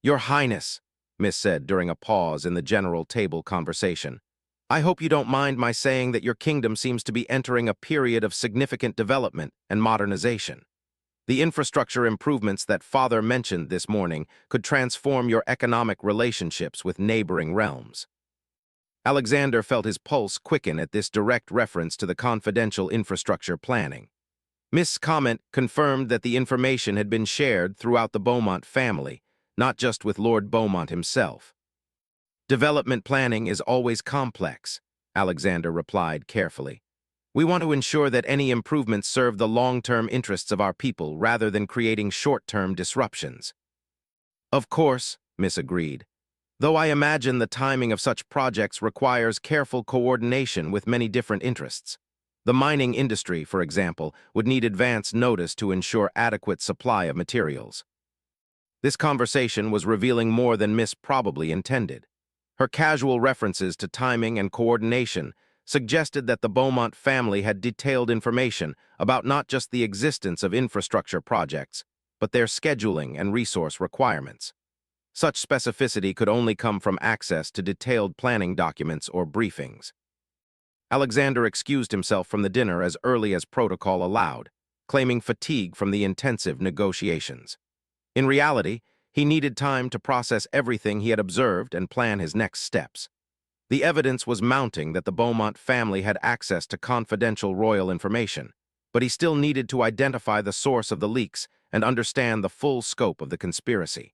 A: "Your Highness," Miss said during a pause in the general table conversation, "I hope you don't mind my saying that your kingdom seems to be entering a period of significant development and modernization. The infrastructure improvements that Father mentioned this morning could transform your economic relationships with neighboring realms." Alexander felt his pulse quicken at this direct reference to the confidential infrastructure planning. Miss' comment confirmed that the information had been shared throughout the Beaumont family, not just with Lord Beaumont himself. "Development planning is always complex," Alexander replied carefully. "We want to ensure that any improvements serve the long-term interests of our people rather than creating short-term disruptions." "Of course," Miss agreed, "though I imagine the timing of such projects requires careful coordination with many different interests. The mining industry, for example, would need advance notice to ensure adequate supply of materials." This conversation was revealing more than Miss probably intended. Her casual references to timing and coordination suggested that the Beaumont family had detailed information about not just the existence of infrastructure projects, but their scheduling and resource requirements. Such specificity could only come from access to detailed planning documents or briefings. Alexander excused himself from the dinner as early as protocol allowed, claiming fatigue from the intensive negotiations. In reality, he needed time to process everything he had observed and plan his next steps. The evidence was mounting that the Beaumont family had access to confidential royal information, but he still needed to identify the source of the leaks and understand the full scope of the conspiracy.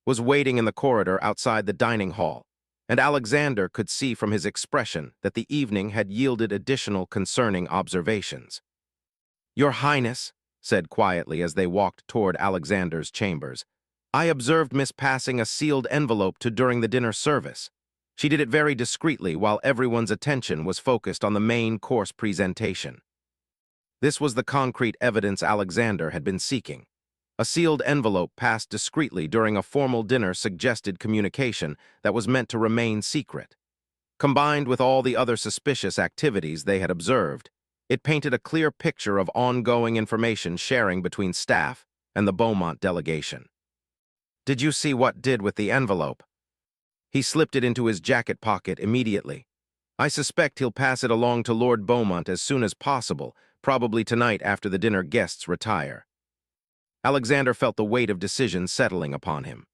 A: Was waiting in the corridor outside the dining hall, and Alexander could see from his expression that the evening had yielded additional concerning observations. "Your Highness," said quietly as they walked toward Alexander's chambers, "I observed Miss passing a sealed envelope to during the dinner service. She did it very discreetly while everyone's attention was focused on the main course presentation." This was the concrete evidence Alexander had been seeking. A sealed envelope passed discreetly during a formal dinner suggested communication that was meant to remain secret. Combined with all the other suspicious activities they had observed, it painted a clear picture of ongoing information sharing between staff and the Beaumont delegation. "Did you see what did with the envelope?" He slipped it into his jacket pocket immediately. "I suspect he'll pass it along to Lord Beaumont as soon as possible, probably tonight after the dinner guests retire." Alexander felt the weight of decision settling upon him.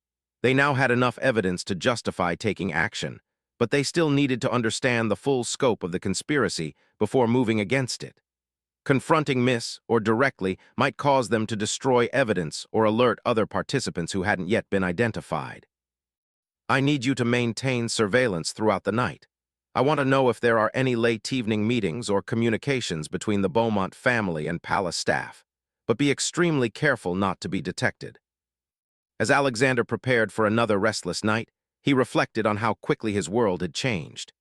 A: They now had enough evidence to justify taking action, but they still needed to understand the full scope of the conspiracy before moving against it. Confronting Miss, or directly, might cause them to destroy evidence or alert other participants who hadn't yet been identified. "I need you to maintain surveillance throughout the night. I want to know if there are any late evening meetings or communications between the Beaumont family and palace staff, but be extremely careful not to be detected." As Alexander prepared for another restless night, he reflected on how quickly his world had changed.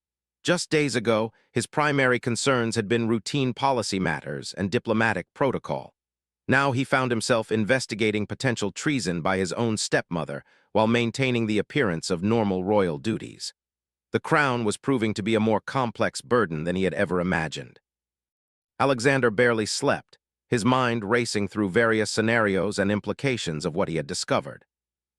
A: Just days ago, his primary concerns had been routine policy matters and diplomatic protocol. Now he found himself investigating potential treason by his own stepmother while maintaining the appearance of normal royal duties. The crown was proving to be a more complex burden than he had ever imagined. Alexander barely slept, his mind racing through various scenarios and implications of what he had discovered.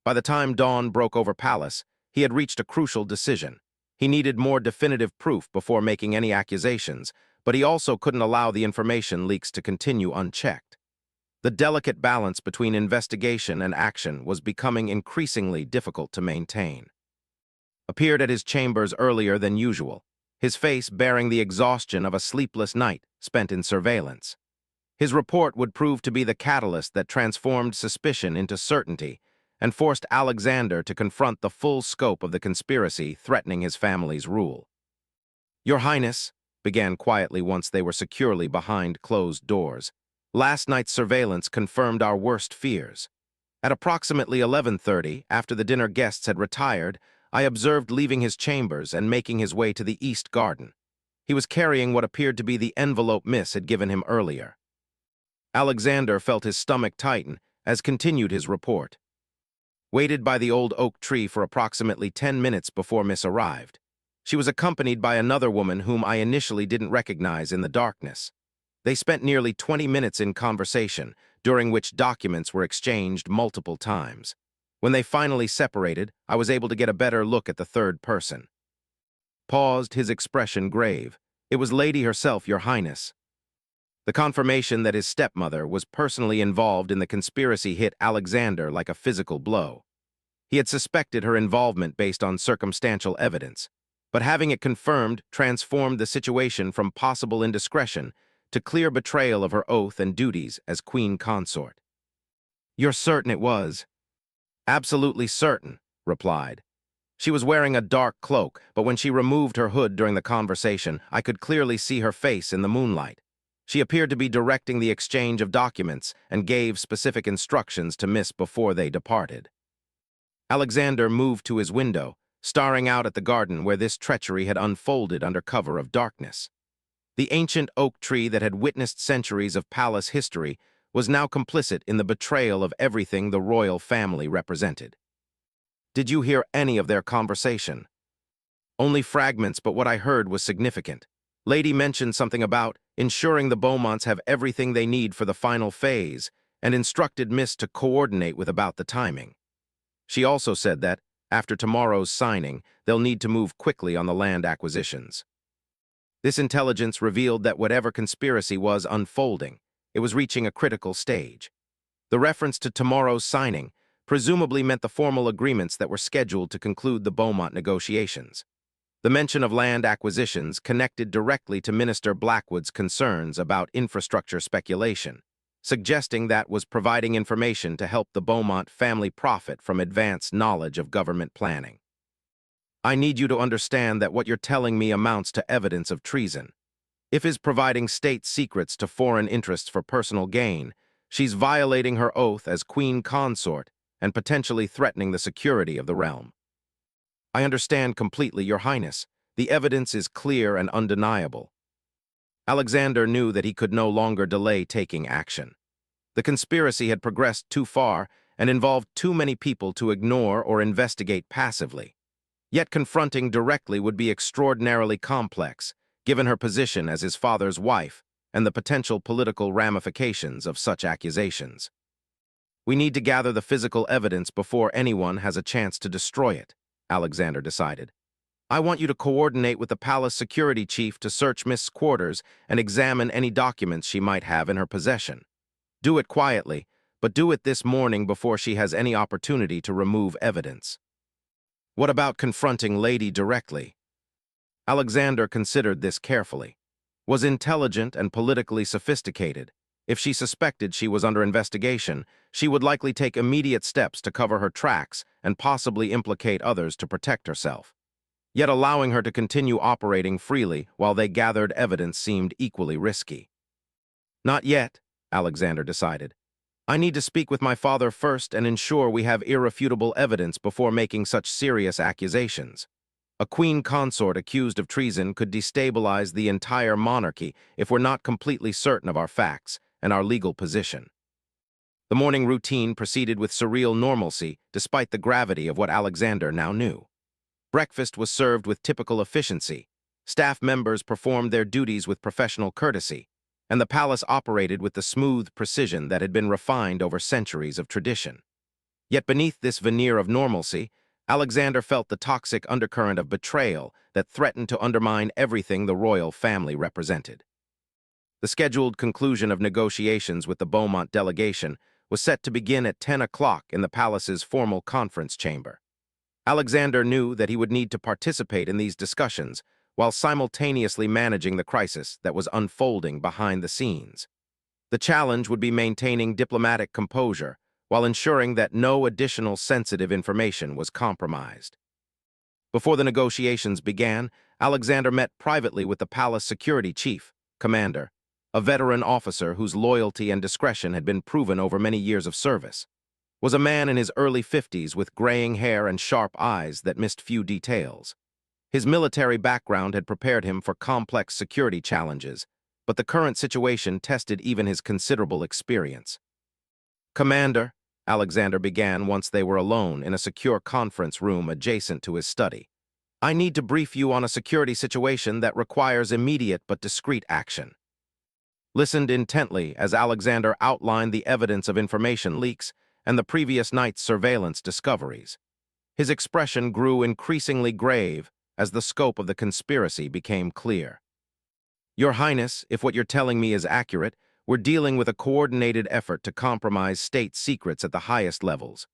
A: By the time dawn broke over Palace, he had reached a crucial decision. He needed more definitive proof before making any accusations, but he also couldn't allow the information leaks to continue unchecked. The delicate balance between investigation and action was becoming increasingly difficult to maintain. Appeared at his chambers earlier than usual, his face bearing the exhaustion of a sleepless night spent in surveillance. His report would prove to be the catalyst that transformed suspicion into certainty, and forced Alexander to confront the full scope of the conspiracy threatening his family's rule. "Your Highness," began quietly once they were securely behind closed doors, "last night's surveillance confirmed our worst fears. At approximately 11:30, after the dinner guests had retired, I observed leaving his chambers and making his way to the East Garden. He was carrying what appeared to be the envelope Miss had given him earlier." Alexander felt his stomach tighten as continued his report. "Waited by the old oak tree for approximately 10 minutes before Miss arrived. She was accompanied by another woman whom I initially didn't recognize in the darkness. They spent nearly 20 minutes in conversation, during which documents were exchanged multiple times. When they finally separated, I was able to get a better look at the third person." Paused, his expression grave. "It was Lady herself, Your Highness." The confirmation that his stepmother was personally involved in the conspiracy hit Alexander like a physical blow. He had suspected her involvement based on circumstantial evidence, but having it confirmed transformed the situation from possible indiscretion to clear betrayal of her oath and duties as queen consort. "You're certain it was?" "Absolutely certain," replied. "She was wearing a dark cloak, but when she removed her hood during the conversation, I could clearly see her face in the moonlight. She appeared to be directing the exchange of documents and gave specific instructions to Miss before they departed." Alexander moved to his window, staring out at the garden where this treachery had unfolded under cover of darkness. The ancient oak tree that had witnessed centuries of palace history was now complicit in the betrayal of everything the royal family represented. "Did you hear any of their conversation?" "Only fragments, but what I heard was significant. Lady mentioned something about ensuring the Beaumonts have everything they need for the final phase and instructed Miss to coordinate with about the timing. She also said that, after tomorrow's signing, they'll need to move quickly on the land acquisitions." This intelligence revealed that whatever conspiracy was unfolding, it was reaching a critical stage. The reference to tomorrow's signing presumably meant the formal agreements that were scheduled to conclude the Beaumont negotiations. The mention of land acquisitions connected directly to Minister Blackwood's concerns about infrastructure speculation, suggesting that was providing information to help the Beaumont family profit from advanced knowledge of government planning. "I need you to understand that what you're telling me amounts to evidence of treason. If is providing state secrets to foreign interests for personal gain, she's violating her oath as queen consort and potentially threatening the security of the realm." "I understand completely, Your Highness. The evidence is clear and undeniable." Alexander knew that he could no longer delay taking action. The conspiracy had progressed too far and involved too many people to ignore or investigate passively. Yet confronting directly would be extraordinarily complex, given her position as his father's wife and the potential political ramifications of such accusations. "We need to gather the physical evidence before anyone has a chance to destroy it," Alexander decided. "I want you to coordinate with the palace security chief to search Miss' quarters and examine any documents she might have in her possession. Do it quietly, but do it this morning before she has any opportunity to remove evidence." "What about confronting Lady directly?" Alexander considered this carefully. Was intelligent and politically sophisticated. If she suspected she was under investigation, she would likely take immediate steps to cover her tracks and possibly implicate others to protect herself. Yet allowing her to continue operating freely while they gathered evidence seemed equally risky. "Not yet," Alexander decided. "I need to speak with my father first and ensure we have irrefutable evidence before making such serious accusations. A queen consort accused of treason could destabilize the entire monarchy if we're not completely certain of our facts and our legal position." The morning routine proceeded with surreal normalcy despite the gravity of what Alexander now knew. Breakfast was served with typical efficiency, staff members performed their duties with professional courtesy, and the palace operated with the smooth precision that had been refined over centuries of tradition. Yet beneath this veneer of normalcy, Alexander felt the toxic undercurrent of betrayal that threatened to undermine everything the royal family represented. The scheduled conclusion of negotiations with the Beaumont delegation was set to begin at 10 o'clock in the palace's formal conference chamber. Alexander knew that he would need to participate in these discussions while simultaneously managing the crisis that was unfolding behind the scenes. The challenge would be maintaining diplomatic composure while ensuring that no additional sensitive information was compromised. Before the negotiations began, Alexander met privately with the palace security chief, commander, a veteran officer whose loyalty and discretion had been proven over many years of service. Was a man in his early 50s with graying hair and sharp eyes that missed few details. His military background had prepared him for complex security challenges, but the current situation tested even his considerable experience. "Commander," Alexander began once they were alone in a secure conference room adjacent to his study, "I need to brief you on a security situation that requires immediate but discreet action." Listened intently as Alexander outlined the evidence of information leaks and the previous night's surveillance discoveries. His expression grew increasingly grave as the scope of the conspiracy became clear. "Your Highness, if what you're telling me is accurate, we're dealing with a coordinated effort to compromise state secrets at the highest levels.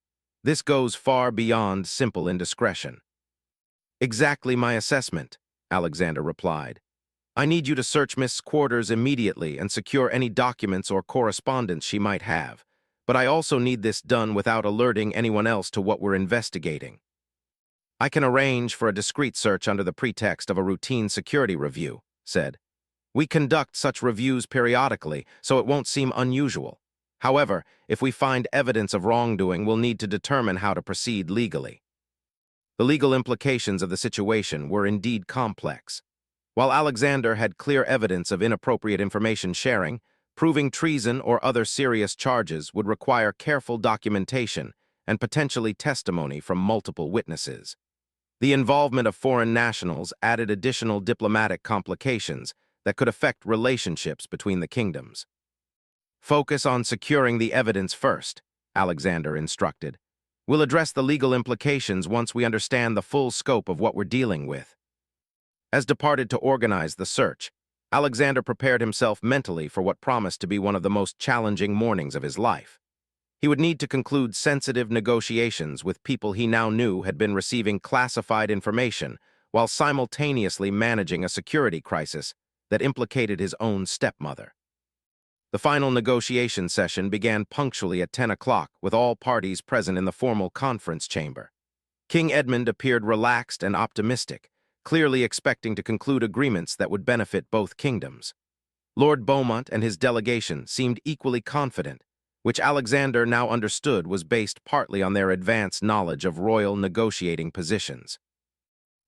A: This goes far beyond simple indiscretion." "Exactly my assessment," Alexander replied. "I need you to search Miss quarters immediately and secure any documents or correspondence she might have, but I also need this done without alerting anyone else to what we're investigating." "I can arrange for a discreet search under the pretext of a routine security review," said. "We conduct such reviews periodically, so it won't seem unusual. However, if we find evidence of wrongdoing, we'll need to determine how to proceed legally." The legal implications of the situation were indeed complex. While Alexander had clear evidence of inappropriate information sharing, proving treason or other serious charges would require careful documentation and potentially testimony from multiple witnesses. The involvement of foreign nationals added additional diplomatic complications that could affect relationships between the kingdoms. "Focus on securing the evidence first," Alexander instructed. "We'll address the legal implications once we understand the full scope of what we're dealing with." As departed to organize the search, Alexander prepared himself mentally for what promised to be one of the most challenging mornings of his life. He would need to conclude sensitive negotiations with people he now knew had been receiving classified information while simultaneously managing a security crisis that implicated his own stepmother. The final negotiation session began punctually at 10 o'clock with all parties present in the formal conference chamber. King Edmund appeared relaxed and optimistic, clearly expecting to conclude agreements that would benefit both kingdoms. Lord Beaumont and his delegation seemed equally confident, which Alexander now understood was based partly on their advanced knowledge of royal negotiating positions.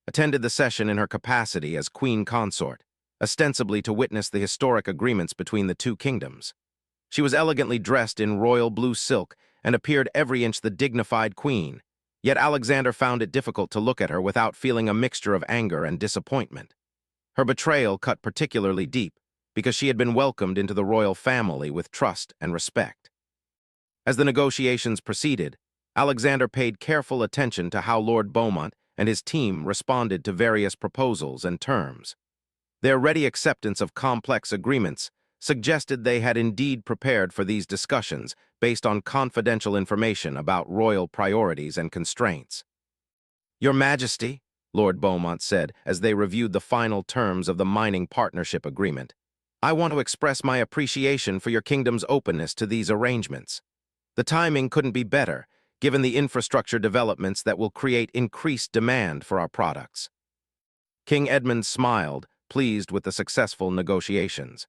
A: Attended the session in her capacity as Queen Consort, ostensibly to witness the historic agreements between the two kingdoms. She was elegantly dressed in royal blue silk and appeared every inch the dignified queen, yet Alexander found it difficult to look at her without feeling a mixture of anger and disappointment. Her betrayal cut particularly deep because she had been welcomed into the royal family with trust and respect. As the negotiations proceeded, Alexander paid careful attention to how Lord Beaumont and his team responded to various proposals and terms. Their ready acceptance of complex agreements suggested they had indeed prepared for these discussions based on confidential information about royal priorities and constraints. "Your Majesty," Lord Beaumont said as they reviewed the final terms of the mining partnership agreement, "I want to express my appreciation for your kingdom's openness to these arrangements. The timing couldn't be better, given the infrastructure developments that will create increased demand for our products." King Edmund smiled, pleased with the successful negotiations.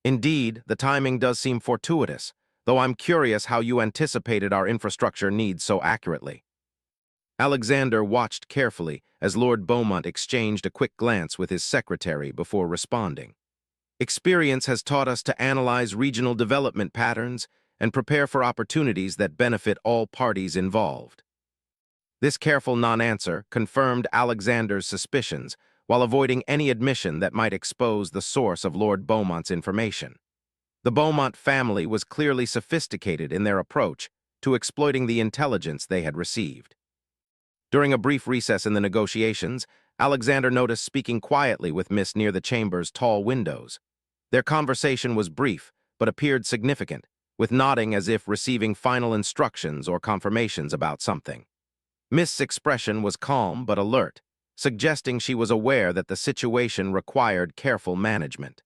A: "Indeed, the timing does seem fortuitous, though I'm curious how you anticipated our infrastructure needs so accurately." Alexander watched carefully as Lord Beaumont exchanged a quick glance with his secretary before responding. "Experience has taught us to analyze regional development patterns and prepare for opportunities that benefit all parties involved." This careful non-answer confirmed Alexander's suspicions while avoiding any admission that might expose the source of Lord Beaumont's information. The Beaumont family was clearly sophisticated in their approach to exploiting the intelligence they had received. During a brief recess in the negotiations, Alexander noticed speaking quietly with Miss near the chamber's tall windows. Their conversation was brief, but appeared significant, with nodding as if receiving final instructions or confirmations about something. Miss' expression was calm but alert, suggesting she was aware that the situation required careful management.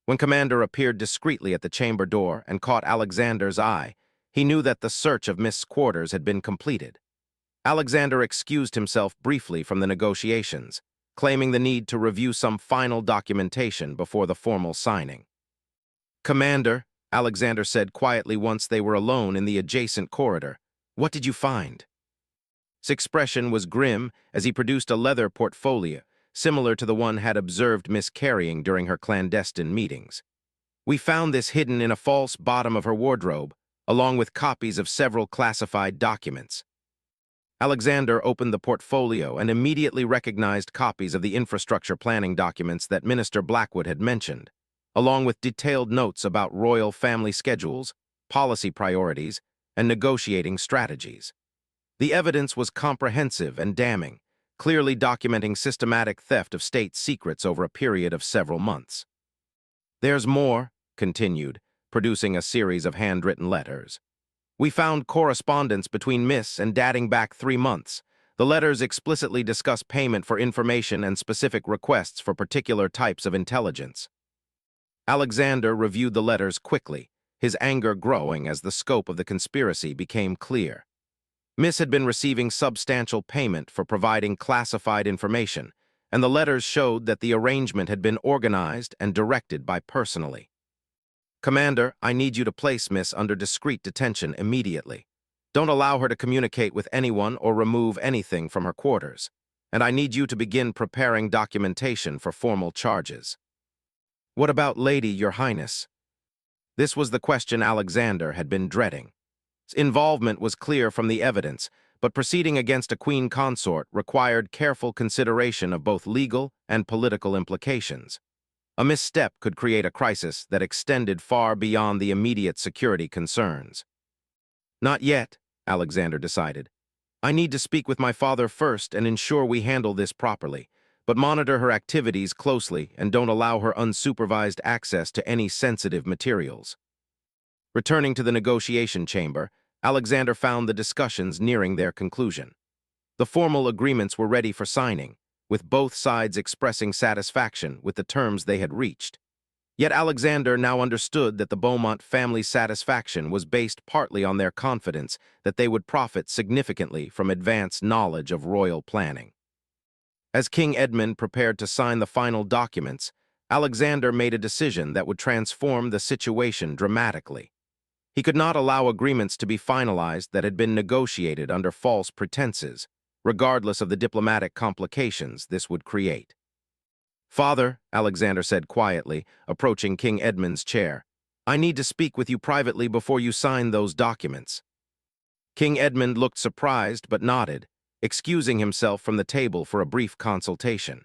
A: When Commander appeared discreetly at the chamber door and caught Alexander's eye, He knew that the search of Miss quarters had been completed. Alexander excused himself briefly from the negotiations, claiming the need to review some final documentation before the formal signing. "Commander," Alexander said quietly once they were alone in the adjacent corridor, "what did you find?" His expression was grim as he produced a leather portfolio, similar to the one had observed Miss carrying during her clandestine meetings. "We found this hidden in a false bottom of her wardrobe, along with copies of several classified documents." Alexander opened the portfolio and immediately recognized copies of the infrastructure planning documents that Minister Blackwood had mentioned, along with detailed notes about royal family schedules, policy priorities, and negotiating strategies. The evidence was comprehensive and damning, clearly documenting systematic theft of state secrets over a period of several months. "There's more," continued, producing a series of handwritten letters. "We found correspondence between Miss and dating back 3 months. The letters explicitly discuss payment for information and specific requests for particular types of intelligence." Alexander reviewed the letters quickly, his anger growing as the scope of the conspiracy became clear. Miss had been receiving substantial payment for providing classified information, and the letters showed that the arrangement had been organized and directed by personally. "Commander, I need you to place Miss under discreet detention immediately. Don't allow her to communicate with anyone or remove anything from her quarters. And I need you to begin preparing documentation for formal charges." "What about Lady, Your Highness?" This was the question Alexander had been dreading. His involvement was clear from the evidence, but proceeding against a queen consort required careful consideration of both legal and political implications. A misstep could create a crisis that extended far beyond the immediate security concerns. "Not yet," Alexander decided. "I need to speak with my father first and ensure we handle this properly, but monitor her activities closely and don't allow her unsupervised access to any sensitive materials." Returning to the negotiation chamber, Alexander found the discussions nearing their conclusion. The formal agreements were ready for signing, with both sides expressing satisfaction with the terms they had reached. Yet Alexander now understood that the Beaumont family's satisfaction was based partly on their confidence that they would profit significantly from advanced knowledge of royal planning. As King Edmund prepared to sign the final documents, Alexander made a decision that would transform the situation dramatically. He could not allow agreements to be finalized that had been negotiated under false pretenses, regardless of the diplomatic complications this would create. "Father," Alexander said quietly, approaching King Edmund's chair, "I need to speak with you privately before you sign those documents." King Edmund looked surprised but nodded, excusing himself from the table for a brief consultation.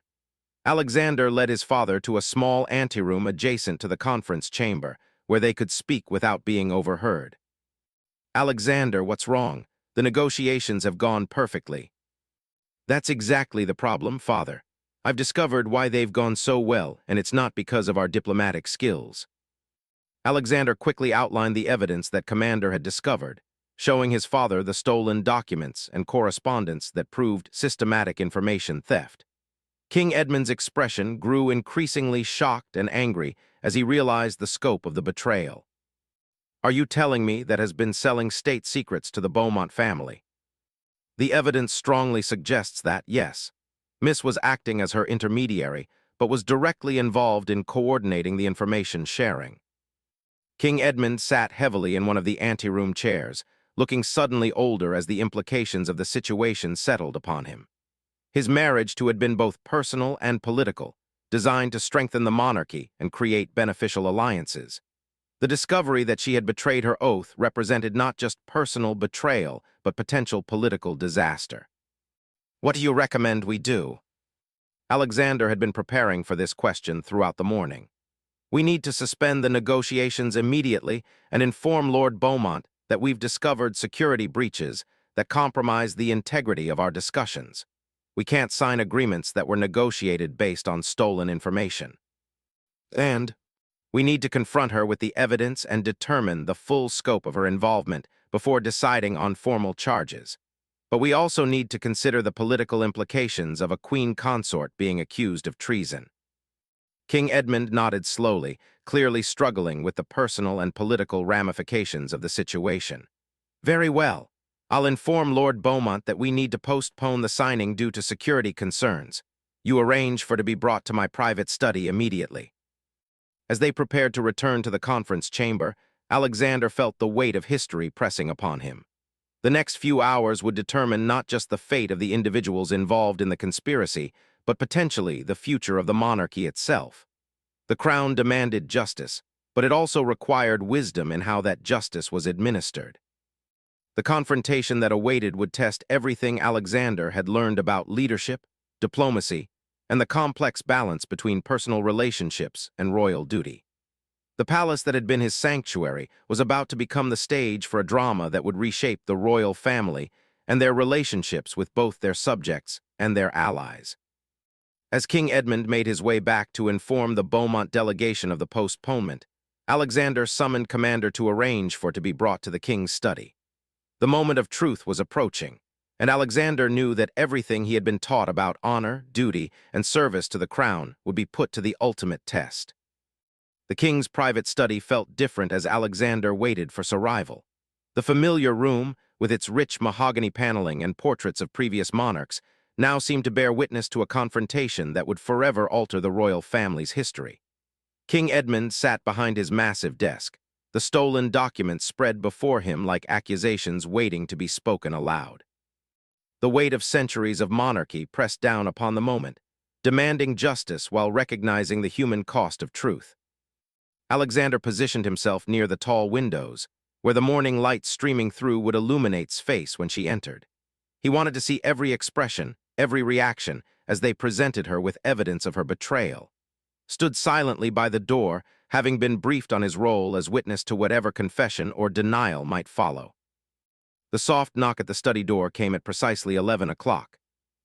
A: Alexander led his father to a small anteroom adjacent to the conference chamber, where they could speak without being overheard. "Alexander, what's wrong? The negotiations have gone perfectly." "That's exactly the problem, Father. I've discovered why they've gone so well, and it's not because of our diplomatic skills." Alexander quickly outlined the evidence that Commander had discovered, showing his father the stolen documents and correspondence that proved systematic information theft. King Edmund's expression grew increasingly shocked and angry as he realized the scope of the betrayal. "Are you telling me that has been selling state secrets to the Beaumont family?" "The evidence strongly suggests that, yes. Miss was acting as her intermediary, but was directly involved in coordinating the information sharing." King Edmund sat heavily in one of the anteroom chairs, looking suddenly older as the implications of the situation settled upon him. His marriage to had been both personal and political, designed to strengthen the monarchy and create beneficial alliances. The discovery that she had betrayed her oath represented not just personal betrayal, but potential political disaster. "What do you recommend we do?" Alexander had been preparing for this question throughout the morning. "We need to suspend the negotiations immediately and inform Lord Beaumont that we've discovered security breaches that compromise the integrity of our discussions. We can't sign agreements that were negotiated based on stolen information. And we need to confront her with the evidence and determine the full scope of her involvement before deciding on formal charges. But we also need to consider the political implications of a queen consort being accused of treason." King Edmund nodded slowly, clearly struggling with the personal and political ramifications of the situation. Very well. I'll inform Lord Beaumont that we need to postpone the signing due to security concerns. You arrange for to be brought to my private study immediately. As they prepared to return to the conference chamber, Alexander felt the weight of history pressing upon him. The next few hours would determine not just the fate of the individuals involved in the conspiracy, but potentially the future of the monarchy itself. The crown demanded justice, but it also required wisdom in how that justice was administered. The confrontation that awaited would test everything Alexander had learned about leadership, diplomacy, and the complex balance between personal relationships and royal duty. The palace that had been his sanctuary was about to become the stage for a drama that would reshape the royal family and their relationships with both their subjects and their allies. As King Edmund made his way back to inform the Beaumont delegation of the postponement, Alexander summoned Commander to arrange for it to be brought to the king's study. The moment of truth was approaching, and Alexander knew that everything he had been taught about honor, duty, and service to the crown would be put to the ultimate test. The king's private study felt different as Alexander waited for its arrival. The familiar room, with its rich mahogany paneling and portraits of previous monarchs, now seemed to bear witness to a confrontation that would forever alter the royal family's history. King Edmund sat behind his massive desk, the stolen documents spread before him like accusations waiting to be spoken aloud. The weight of centuries of monarchy pressed down upon the moment, demanding justice while recognizing the human cost of truth. Alexander positioned himself near the tall windows, where the morning light streaming through would illuminate his face when she entered. He wanted to see every expression, every reaction, as they presented her with evidence of her betrayal. Stood silently by the door, having been briefed on his role as witness to whatever confession or denial might follow. The soft knock at the study door came at precisely 11 o'clock.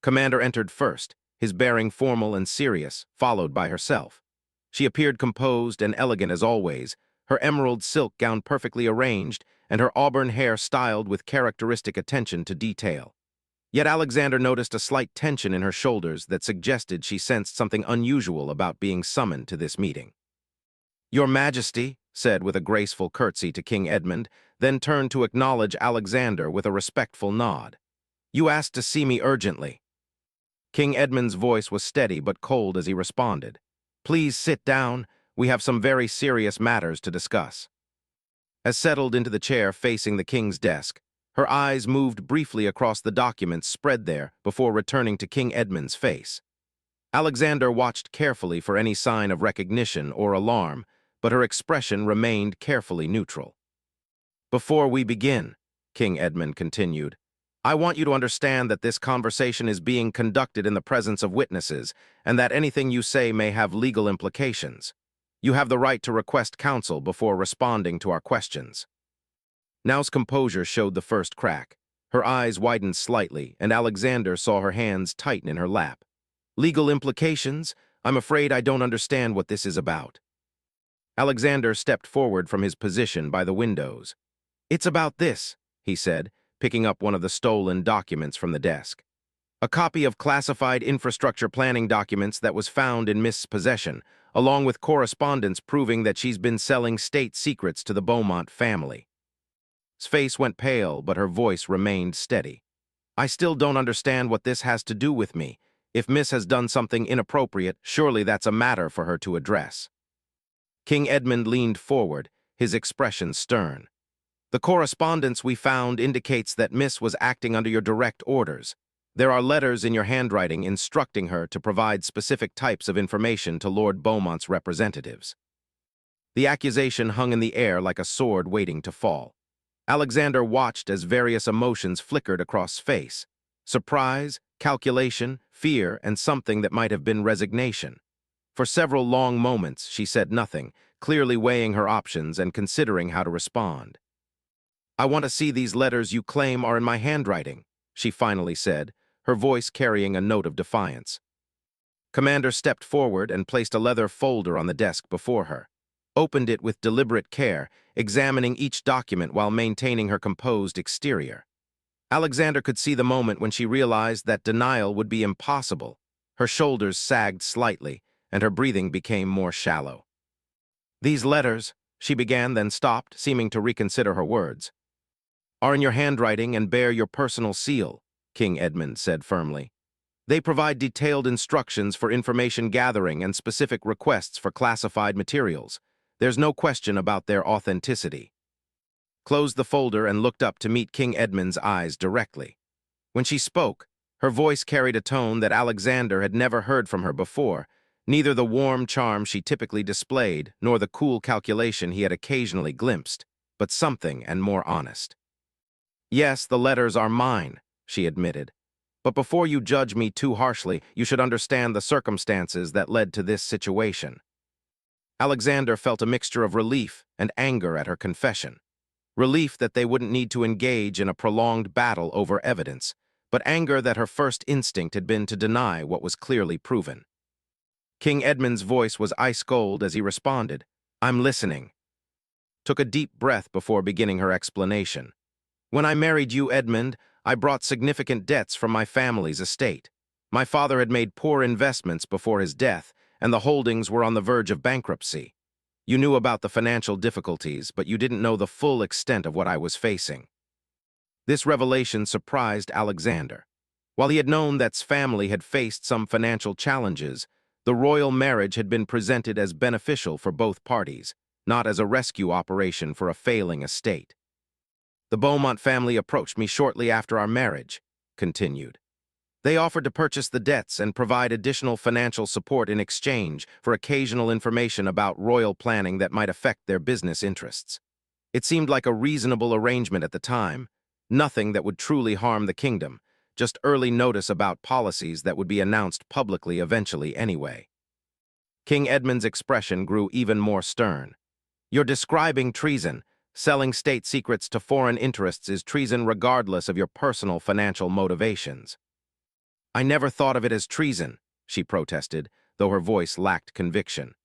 A: Commander entered first, his bearing formal and serious, followed by herself. She appeared composed and elegant as always, her emerald silk gown perfectly arranged, and her auburn hair styled with characteristic attention to detail. Yet Alexander noticed a slight tension in her shoulders that suggested she sensed something unusual about being summoned to this meeting. "Your Majesty," said with a graceful curtsy to King Edmund, then turned to acknowledge Alexander with a respectful nod. "You asked to see me urgently." King Edmund's voice was steady but cold as he responded. "Please sit down. We have some very serious matters to discuss." As settled into the chair facing the king's desk, her eyes moved briefly across the documents spread there before returning to King Edmund's face. Alexander watched carefully for any sign of recognition or alarm, but her expression remained carefully neutral. "Before we begin," King Edmund continued, "I want you to understand that this conversation is being conducted in the presence of witnesses, and that anything you say may have legal implications. You have the right to request counsel before responding to our questions." Now's composure showed the first crack. Her eyes widened slightly, and Alexander saw her hands tighten in her lap. "Legal implications? I'm afraid I don't understand what this is about." Alexander stepped forward from his position by the windows. "It's about this," he said, picking up one of the stolen documents from the desk. "A copy of classified infrastructure planning documents that was found in Miss' possession, along with correspondence proving that she's been selling state secrets to the Beaumont family." His face went pale, but her voice remained steady. "I still don't understand what this has to do with me. If Miss has done something inappropriate, surely that's a matter for her to address." King Edmund leaned forward, his expression stern. "The correspondence we found indicates that Miss was acting under your direct orders. There are letters in your handwriting instructing her to provide specific types of information to Lord Beaumont's representatives." The accusation hung in the air like a sword waiting to fall. Alexander watched as various emotions flickered across his face: surprise, calculation, fear, and something that might have been resignation. For several long moments, she said nothing, clearly weighing her options and considering how to respond. "I want to see these letters you claim are in my handwriting," she finally said, her voice carrying a note of defiance. Commander stepped forward and placed a leather folder on the desk before her, opened it with deliberate care, examining each document while maintaining her composed exterior. Alexander could see the moment when she realized that denial would be impossible. Her shoulders sagged slightly, and her breathing became more shallow. "These letters," she began, then stopped, seeming to reconsider her words. are in your handwriting and bear your personal seal, King Edmund said firmly. They provide detailed instructions for information gathering and specific requests for classified materials. There's no question about their authenticity. Closed the folder and looked up to meet King Edmund's eyes directly. When she spoke, her voice carried a tone that Alexander had never heard from her before, neither the warm charm she typically displayed nor the cool calculation he had occasionally glimpsed, but something and more honest. Yes, the letters are mine, she admitted. But before you judge me too harshly, you should understand the circumstances that led to this situation. Alexander felt a mixture of relief and anger at her confession. Relief that they wouldn't need to engage in a prolonged battle over evidence, but anger that her first instinct had been to deny what was clearly proven. King Edmund's voice was ice-cold as he responded, "I'm listening." Took a deep breath before beginning her explanation. "When I married you, Edmund, I brought significant debts from my family's estate. My father had made poor investments before his death, and the holdings were on the verge of bankruptcy. You knew about the financial difficulties, but you didn't know the full extent of what I was facing." This revelation surprised Alexander. While he had known that family had faced some financial challenges, the royal marriage had been presented as beneficial for both parties, not as a rescue operation for a failing estate. "The Beaumont family approached me shortly after our marriage," continued. "They offered to purchase the debts and provide additional financial support in exchange for occasional information about royal planning that might affect their business interests. It seemed like a reasonable arrangement at the time, nothing that would truly harm the kingdom, just early notice about policies that would be announced publicly eventually anyway." King Edmund's expression grew even more stern. "You're describing treason. Selling state secrets to foreign interests is treason regardless of your personal financial motivations." "I never thought of it as treason," she protested, though her voice lacked conviction.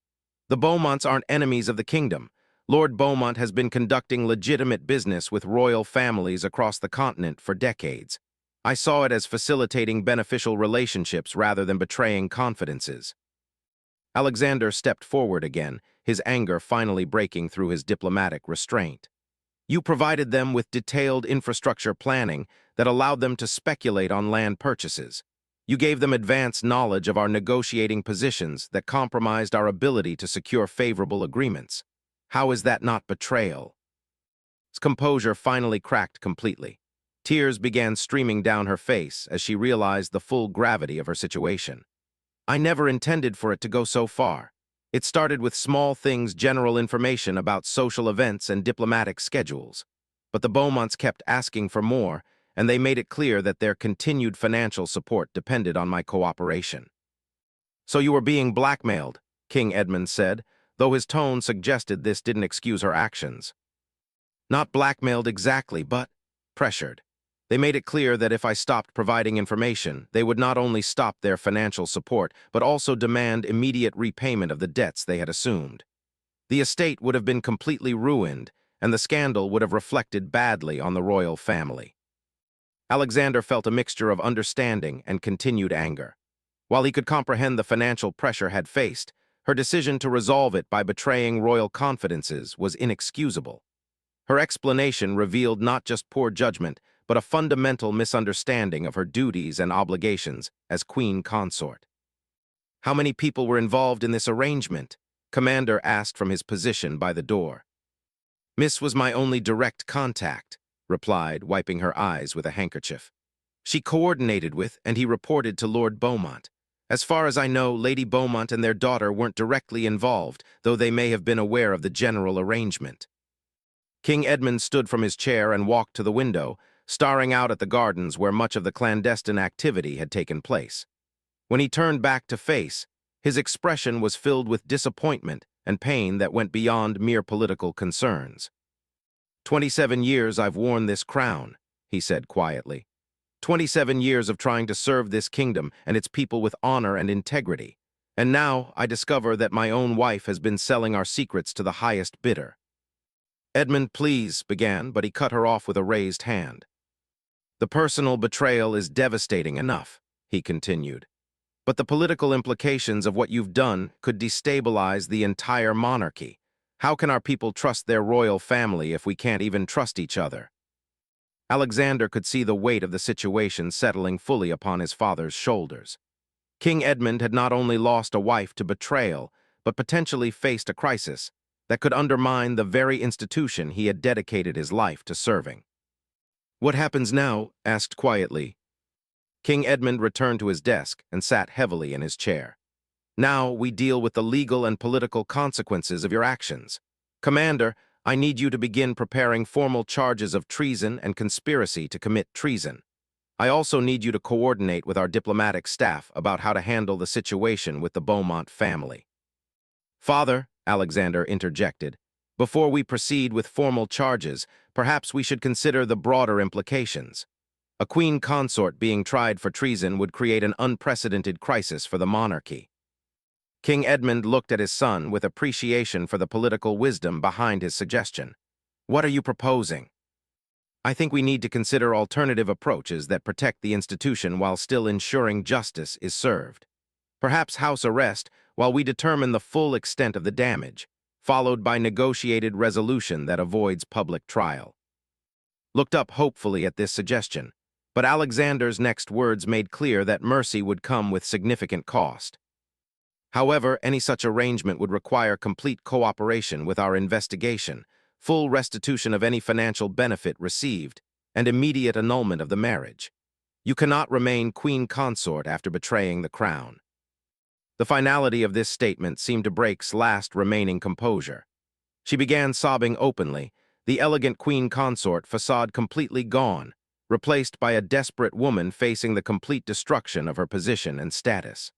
A: "The Beaumonts aren't enemies of the kingdom. Lord Beaumont has been conducting legitimate business with royal families across the continent for decades. I saw it as facilitating beneficial relationships rather than betraying confidences." Alexander stepped forward again, his anger finally breaking through his diplomatic restraint. "You provided them with detailed infrastructure planning that allowed them to speculate on land purchases. You gave them advanced knowledge of our negotiating positions that compromised our ability to secure favorable agreements. How is that not betrayal?" His composure finally cracked completely. Tears began streaming down her face as she realized the full gravity of her situation. "I never intended for it to go so far. It started with small things, general information about social events and diplomatic schedules. But the Beaumonts kept asking for more, and they made it clear that their continued financial support depended on my cooperation." "So you were being blackmailed," King Edmund said, though his tone suggested this didn't excuse her actions. "Not blackmailed exactly, but pressured. They made it clear that if I stopped providing information, they would not only stop their financial support, but also demand immediate repayment of the debts they had assumed. The estate would have been completely ruined, and the scandal would have reflected badly on the royal family." Alexander felt a mixture of understanding and continued anger. While he could comprehend the financial pressure had faced, her decision to resolve it by betraying royal confidences was inexcusable. Her explanation revealed not just poor judgment, but a fundamental misunderstanding of her duties and obligations as queen consort. "How many people were involved in this arrangement?" Commander asked from his position by the door. "Miss was my only direct contact," replied, wiping her eyes with a handkerchief. "She coordinated with and he reported to Lord Beaumont. As far as I know, Lady Beaumont and their daughter weren't directly involved, though they may have been aware of the general arrangement." King Edmund stood from his chair and walked to the window, staring out at the gardens where much of the clandestine activity had taken place. When he turned back to face, his expression was filled with disappointment and pain that went beyond mere political concerns. 27 years I've worn this crown," he said quietly. 27 years of trying to serve this kingdom and its people with honor and integrity. And now I discover that my own wife has been selling our secrets to the highest bidder." "Edmund, please," began, but he cut her off with a raised hand. "The personal betrayal is devastating enough," he continued. "But the political implications of what you've done could destabilize the entire monarchy. How can our people trust their royal family if we can't even trust each other?" Alexander could see the weight of the situation settling fully upon his father's shoulders. King Edmund had not only lost a wife to betrayal, but potentially faced a crisis that could undermine the very institution he had dedicated his life to serving. "What happens now?" asked quietly. King Edmund returned to his desk and sat heavily in his chair. "Now we deal with the legal and political consequences of your actions. Commander, I need you to begin preparing formal charges of treason and conspiracy to commit treason. I also need you to coordinate with our diplomatic staff about how to handle the situation with the Beaumont family." "Father," Alexander interjected, "before we proceed with formal charges, perhaps we should consider the broader implications. A queen consort being tried for treason would create an unprecedented crisis for the monarchy." King Edmund looked at his son with appreciation for the political wisdom behind his suggestion. "What are you proposing?" "I think we need to consider alternative approaches that protect the institution while still ensuring justice is served. Perhaps house arrest while we determine the full extent of the damage, followed by negotiated resolution that avoids public trial." Looked up hopefully at this suggestion, but Alexander's next words made clear that mercy would come with significant cost. However, any such arrangement would require complete cooperation with our investigation, full restitution of any financial benefit received, and immediate annulment of the marriage. You cannot remain queen consort after betraying the crown. The finality of this statement seemed to break last remaining composure. She began sobbing openly, the elegant queen consort facade completely gone, replaced by a desperate woman facing the complete destruction of her position and status.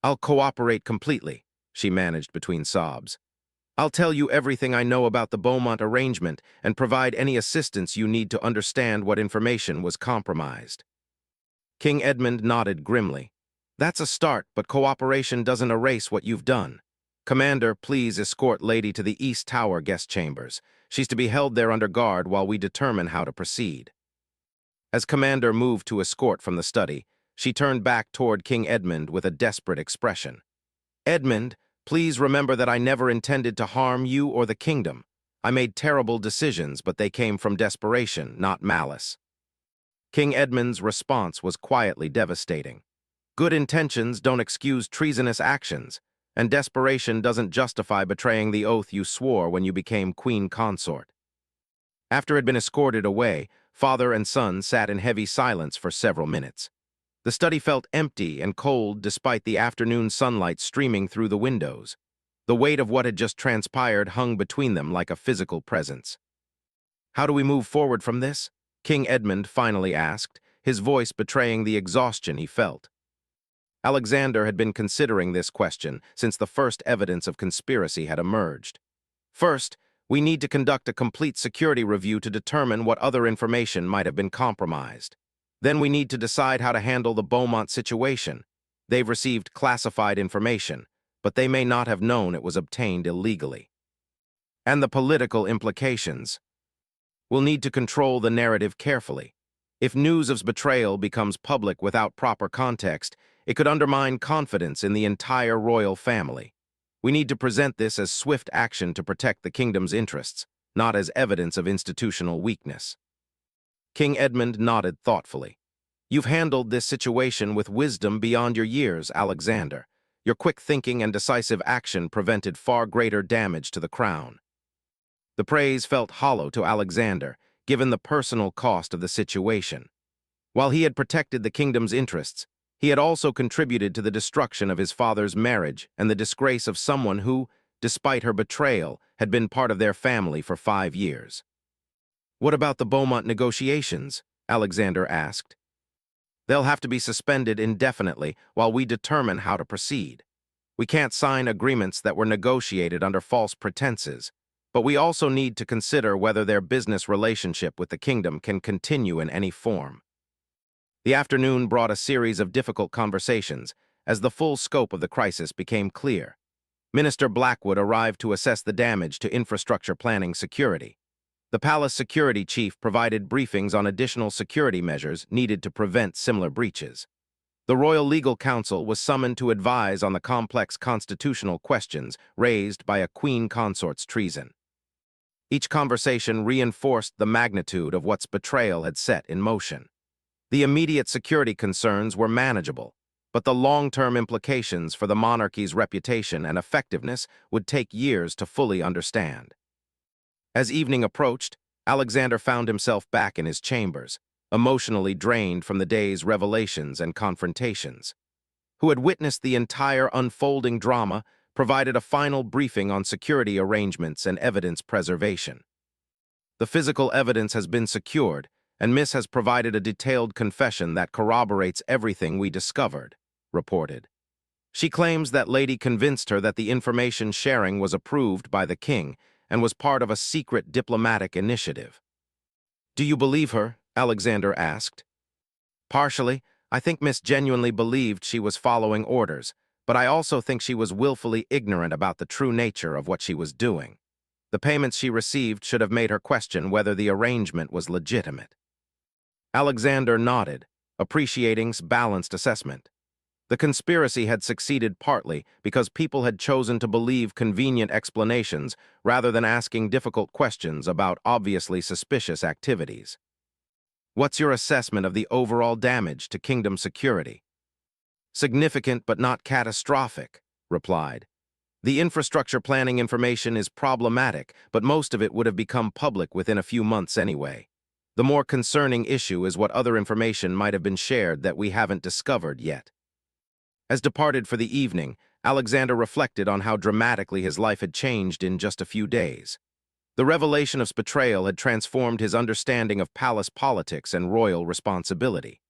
A: "I'll cooperate completely," she managed between sobs. "I'll tell you everything I know about the Beaumont arrangement and provide any assistance you need to understand what information was compromised." King Edmund nodded grimly. "That's a start, but cooperation doesn't erase what you've done. Commander, please escort Lady to the East Tower guest chambers. She's to be held there under guard while we determine how to proceed." As Commander moved to escort from the study, she turned back toward King Edmund with a desperate expression. "Edmund, please remember that I never intended to harm you or the kingdom. I made terrible decisions, but they came from desperation, not malice." King Edmund's response was quietly devastating. "Good intentions don't excuse treasonous actions, and desperation doesn't justify betraying the oath you swore when you became queen consort." After it had been escorted away, father and son sat in heavy silence for several minutes. The study felt empty and cold despite the afternoon sunlight streaming through the windows. The weight of what had just transpired hung between them like a physical presence. "How do we move forward from this?" King Edmund finally asked, his voice betraying the exhaustion he felt. Alexander had been considering this question since the first evidence of conspiracy had emerged. "First, we need to conduct a complete security review to determine what other information might have been compromised. Then we need to decide how to handle the Beaumont situation. They've received classified information, but they may not have known it was obtained illegally. And the political implications. We'll need to control the narrative carefully. If news of betrayal becomes public without proper context, it could undermine confidence in the entire royal family. We need to present this as swift action to protect the kingdom's interests, not as evidence of institutional weakness." King Edmund nodded thoughtfully. "You've handled this situation with wisdom beyond your years, Alexander. Your quick thinking and decisive action prevented far greater damage to the crown." The praise felt hollow to Alexander, given the personal cost of the situation. While he had protected the kingdom's interests, he had also contributed to the destruction of his father's marriage and the disgrace of someone who, despite her betrayal, had been part of their family for 5 years. "What about the Beaumont negotiations?" Alexander asked. "They'll have to be suspended indefinitely while we determine how to proceed. We can't sign agreements that were negotiated under false pretenses, but we also need to consider whether their business relationship with the kingdom can continue in any form." The afternoon brought a series of difficult conversations as the full scope of the crisis became clear. Minister Blackwood arrived to assess the damage to infrastructure planning security. The palace security chief provided briefings on additional security measures needed to prevent similar breaches. The Royal Legal Council was summoned to advise on the complex constitutional questions raised by a queen consort's treason. Each conversation reinforced the magnitude of what betrayal had set in motion. The immediate security concerns were manageable, but the long-term implications for the monarchy's reputation and effectiveness would take years to fully understand. As evening approached, Alexander found himself back in his chambers, emotionally drained from the day's revelations and confrontations. Who had witnessed the entire unfolding drama, provided a final briefing on security arrangements and evidence preservation. The physical evidence has been secured, and Miss has provided a detailed confession that corroborates everything we discovered, reported. She claims that lady convinced her that the information sharing was approved by the king and was part of a secret diplomatic initiative. Do you believe her? Alexander asked. Partially. I think Miss genuinely believed she was following orders, but I also think she was willfully ignorant about the true nature of what she was doing. The payments she received should have made her question whether the arrangement was legitimate. Alexander nodded, appreciating balanced assessment. The conspiracy had succeeded partly because people had chosen to believe convenient explanations rather than asking difficult questions about obviously suspicious activities. What's your assessment of the overall damage to kingdom security? Significant but not catastrophic, replied. The infrastructure planning information is problematic, but most of it would have become public within a few months anyway. The more concerning issue is what other information might have been shared that we haven't discovered yet. As departed for the evening, Alexander reflected on how dramatically his life had changed in just a few days. The revelation of betrayal had transformed his understanding of palace politics and royal responsibility.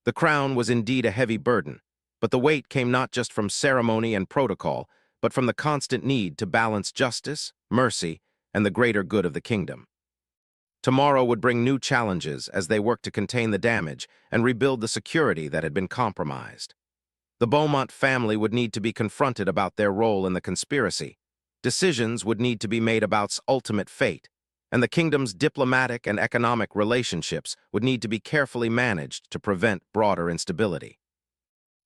A: The crown was indeed a heavy burden, but the weight came not just from ceremony and protocol, but from the constant need to balance justice, mercy, and the greater good of the kingdom. Tomorrow would bring new challenges as they worked to contain the damage and rebuild the security that had been compromised. The Beaumont family would need to be confronted about their role in the conspiracy. Decisions would need to be made about its ultimate fate, and the kingdom's diplomatic and economic relationships would need to be carefully managed to prevent broader instability.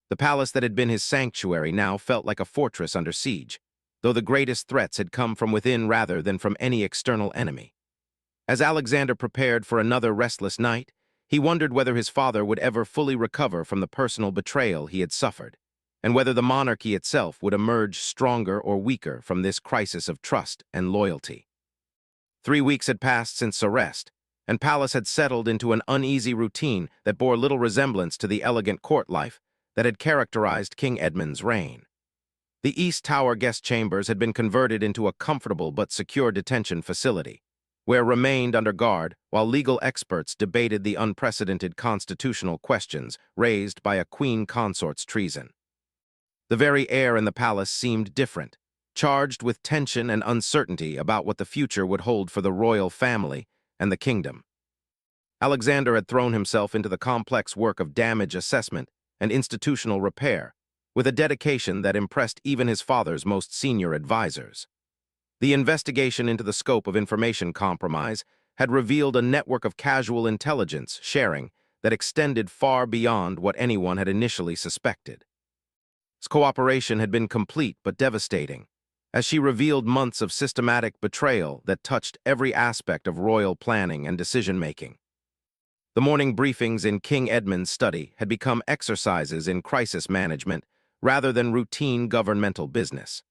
A: The palace that had been his sanctuary now felt like a fortress under siege, though the greatest threats had come from within rather than from any external enemy. As Alexander prepared for another restless night, he wondered whether his father would ever fully recover from the personal betrayal he had suffered, and whether the monarchy itself would emerge stronger or weaker from this crisis of trust and loyalty. 3 weeks had passed since arrest, and Palace had settled into an uneasy routine that bore little resemblance to the elegant court life that had characterized King Edmund's reign. The East Tower guest chambers had been converted into a comfortable but secure detention facility, where remained under guard while legal experts debated the unprecedented constitutional questions raised by a queen consort's treason. The very air in the palace seemed different, charged with tension and uncertainty about what the future would hold for the royal family and the kingdom. Alexander had thrown himself into the complex work of damage assessment and institutional repair, with a dedication that impressed even his father's most senior advisors. The investigation into the scope of information compromise had revealed a network of casual intelligence sharing that extended far beyond what anyone had initially suspected. His cooperation had been complete but devastating, as she revealed months of systematic betrayal that touched every aspect of royal planning and decision-making. The morning briefings in King Edmund's study had become exercises in crisis management rather than routine governmental business.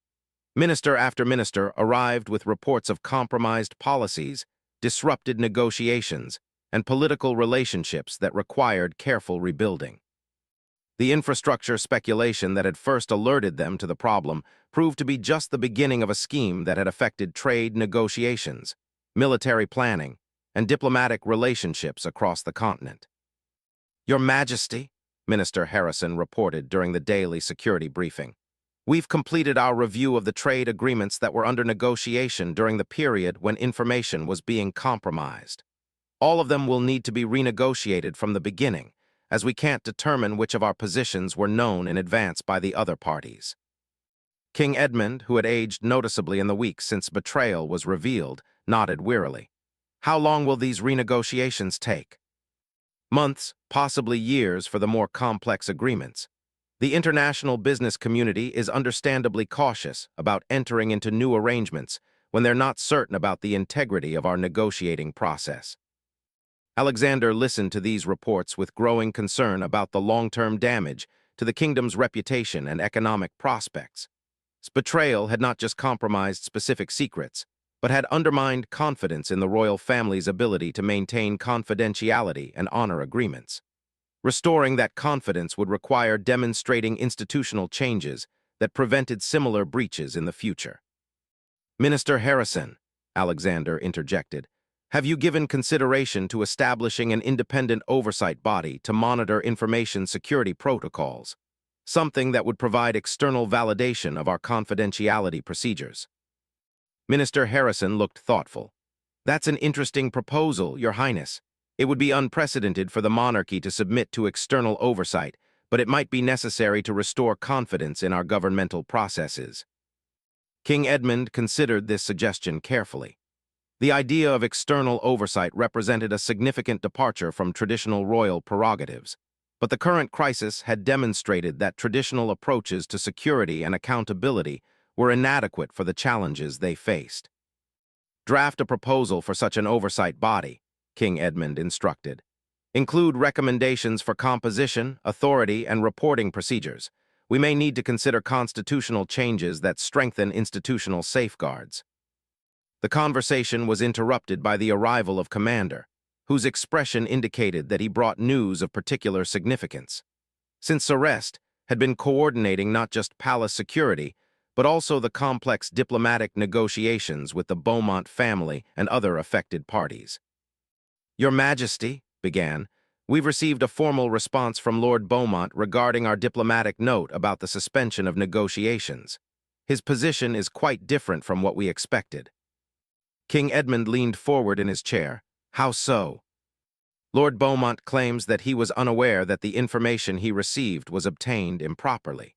A: Minister after minister arrived with reports of compromised policies, disrupted negotiations, and political relationships that required careful rebuilding. The infrastructure speculation that had first alerted them to the problem proved to be just the beginning of a scheme that had affected trade negotiations, military planning, and diplomatic relationships across the continent. Your Majesty, Minister Harrison reported during the daily security briefing, we've completed our review of the trade agreements that were under negotiation during the period when information was being compromised. All of them will need to be renegotiated from the beginning, as we can't determine which of our positions were known in advance by the other parties. King Edmund, who had aged noticeably in the weeks since betrayal was revealed, nodded wearily. How long will these renegotiations take? Months, possibly years for the more complex agreements. The international business community is understandably cautious about entering into new arrangements when they're not certain about the integrity of our negotiating process. Alexander listened to these reports with growing concern about the long-term damage to the kingdom's reputation and economic prospects. Its betrayal had not just compromised specific secrets, but had undermined confidence in the royal family's ability to maintain confidentiality and honor agreements. Restoring that confidence would require demonstrating institutional changes that prevented similar breaches in the future. Minister Harrison, Alexander interjected, have you given consideration to establishing an independent oversight body to monitor information security protocols, something that would provide external validation of our confidentiality procedures? Minister Harrison looked thoughtful. That's an interesting proposal, Your Highness. It would be unprecedented for the monarchy to submit to external oversight, but it might be necessary to restore confidence in our governmental processes. King Edmund considered this suggestion carefully. The idea of external oversight represented a significant departure from traditional royal prerogatives, but the current crisis had demonstrated that traditional approaches to security and accountability were inadequate for the challenges they faced. Draft a proposal for such an oversight body, King Edmund instructed. Include recommendations for composition, authority, and reporting procedures. We may need to consider constitutional changes that strengthen institutional safeguards. The conversation was interrupted by the arrival of Commander, whose expression indicated that he brought news of particular significance. Since arrest had been coordinating not just palace security, but also the complex diplomatic negotiations with the Beaumont family and other affected parties. Your Majesty, began, we've received a formal response from Lord Beaumont regarding our diplomatic note about the suspension of negotiations. His position is quite different from what we expected. King Edmund leaned forward in his chair. How so? Lord Beaumont claims that he was unaware that the information he received was obtained improperly.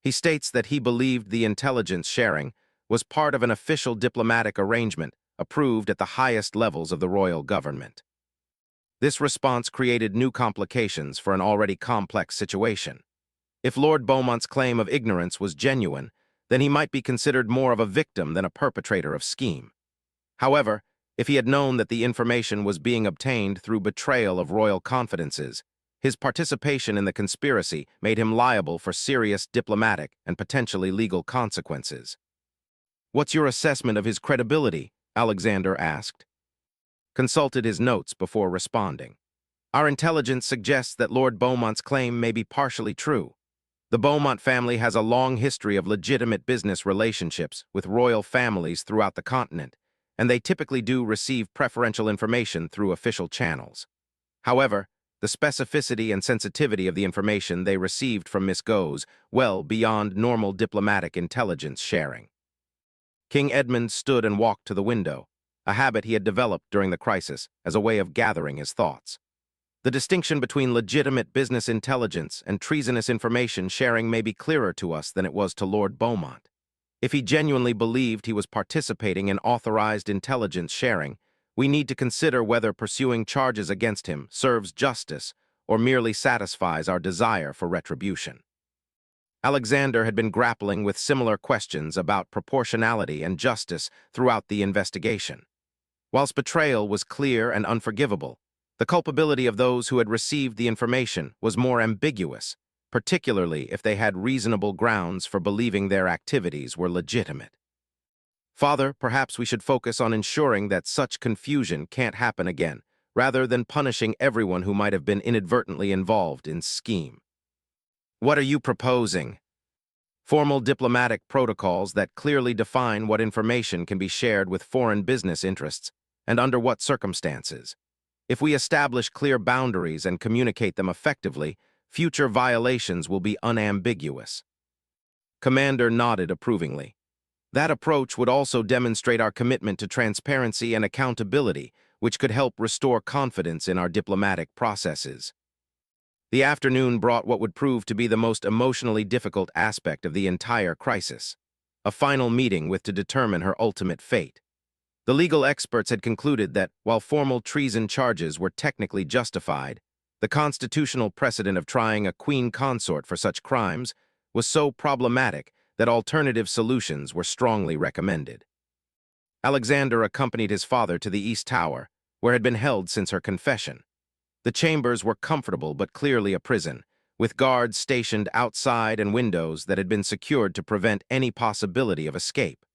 A: He states that he believed the intelligence sharing was part of an official diplomatic arrangement approved at the highest levels of the royal government. This response created new complications for an already complex situation. If Lord Beaumont's claim of ignorance was genuine, then he might be considered more of a victim than a perpetrator of scheme. However, if he had known that the information was being obtained through betrayal of royal confidences, his participation in the conspiracy made him liable for serious diplomatic and potentially legal consequences. What's your assessment of his credibility? Alexander asked. Consulted his notes before responding. Our intelligence suggests that Lord Beaumont's claim may be partially true. The Beaumont family has a long history of legitimate business relationships with royal families throughout the continent, and they typically do receive preferential information through official channels. However, the specificity and sensitivity of the information they received from Miss goes well beyond normal diplomatic intelligence sharing. King Edmund stood and walked to the window, a habit he had developed during the crisis as a way of gathering his thoughts. The distinction between legitimate business intelligence and treasonous information sharing may be clearer to us than it was to Lord Beaumont. If he genuinely believed he was participating in authorized intelligence sharing, we need to consider whether pursuing charges against him serves justice or merely satisfies our desire for retribution. Alexander had been grappling with similar questions about proportionality and justice throughout the investigation. Whilst betrayal was clear and unforgivable, the culpability of those who had received the information was more ambiguous, particularly if they had reasonable grounds for believing their activities were legitimate. Father, perhaps we should focus on ensuring that such confusion can't happen again, rather than punishing everyone who might have been inadvertently involved in scheme. What are you proposing? Formal diplomatic protocols that clearly define what information can be shared with foreign business interests and under what circumstances. If we establish clear boundaries and communicate them effectively, future violations will be unambiguous. Commander nodded approvingly. That approach would also demonstrate our commitment to transparency and accountability, which could help restore confidence in our diplomatic processes. The afternoon brought what would prove to be the most emotionally difficult aspect of the entire crisis, a final meeting with to determine her ultimate fate. The legal experts had concluded that, while formal treason charges were technically justified, the constitutional precedent of trying a queen consort for such crimes was so problematic that alternative solutions were strongly recommended. Alexander accompanied his father to the East Tower, where had been held since her confession. The chambers were comfortable but clearly a prison, with guards stationed outside and windows that had been secured to prevent any possibility of escape.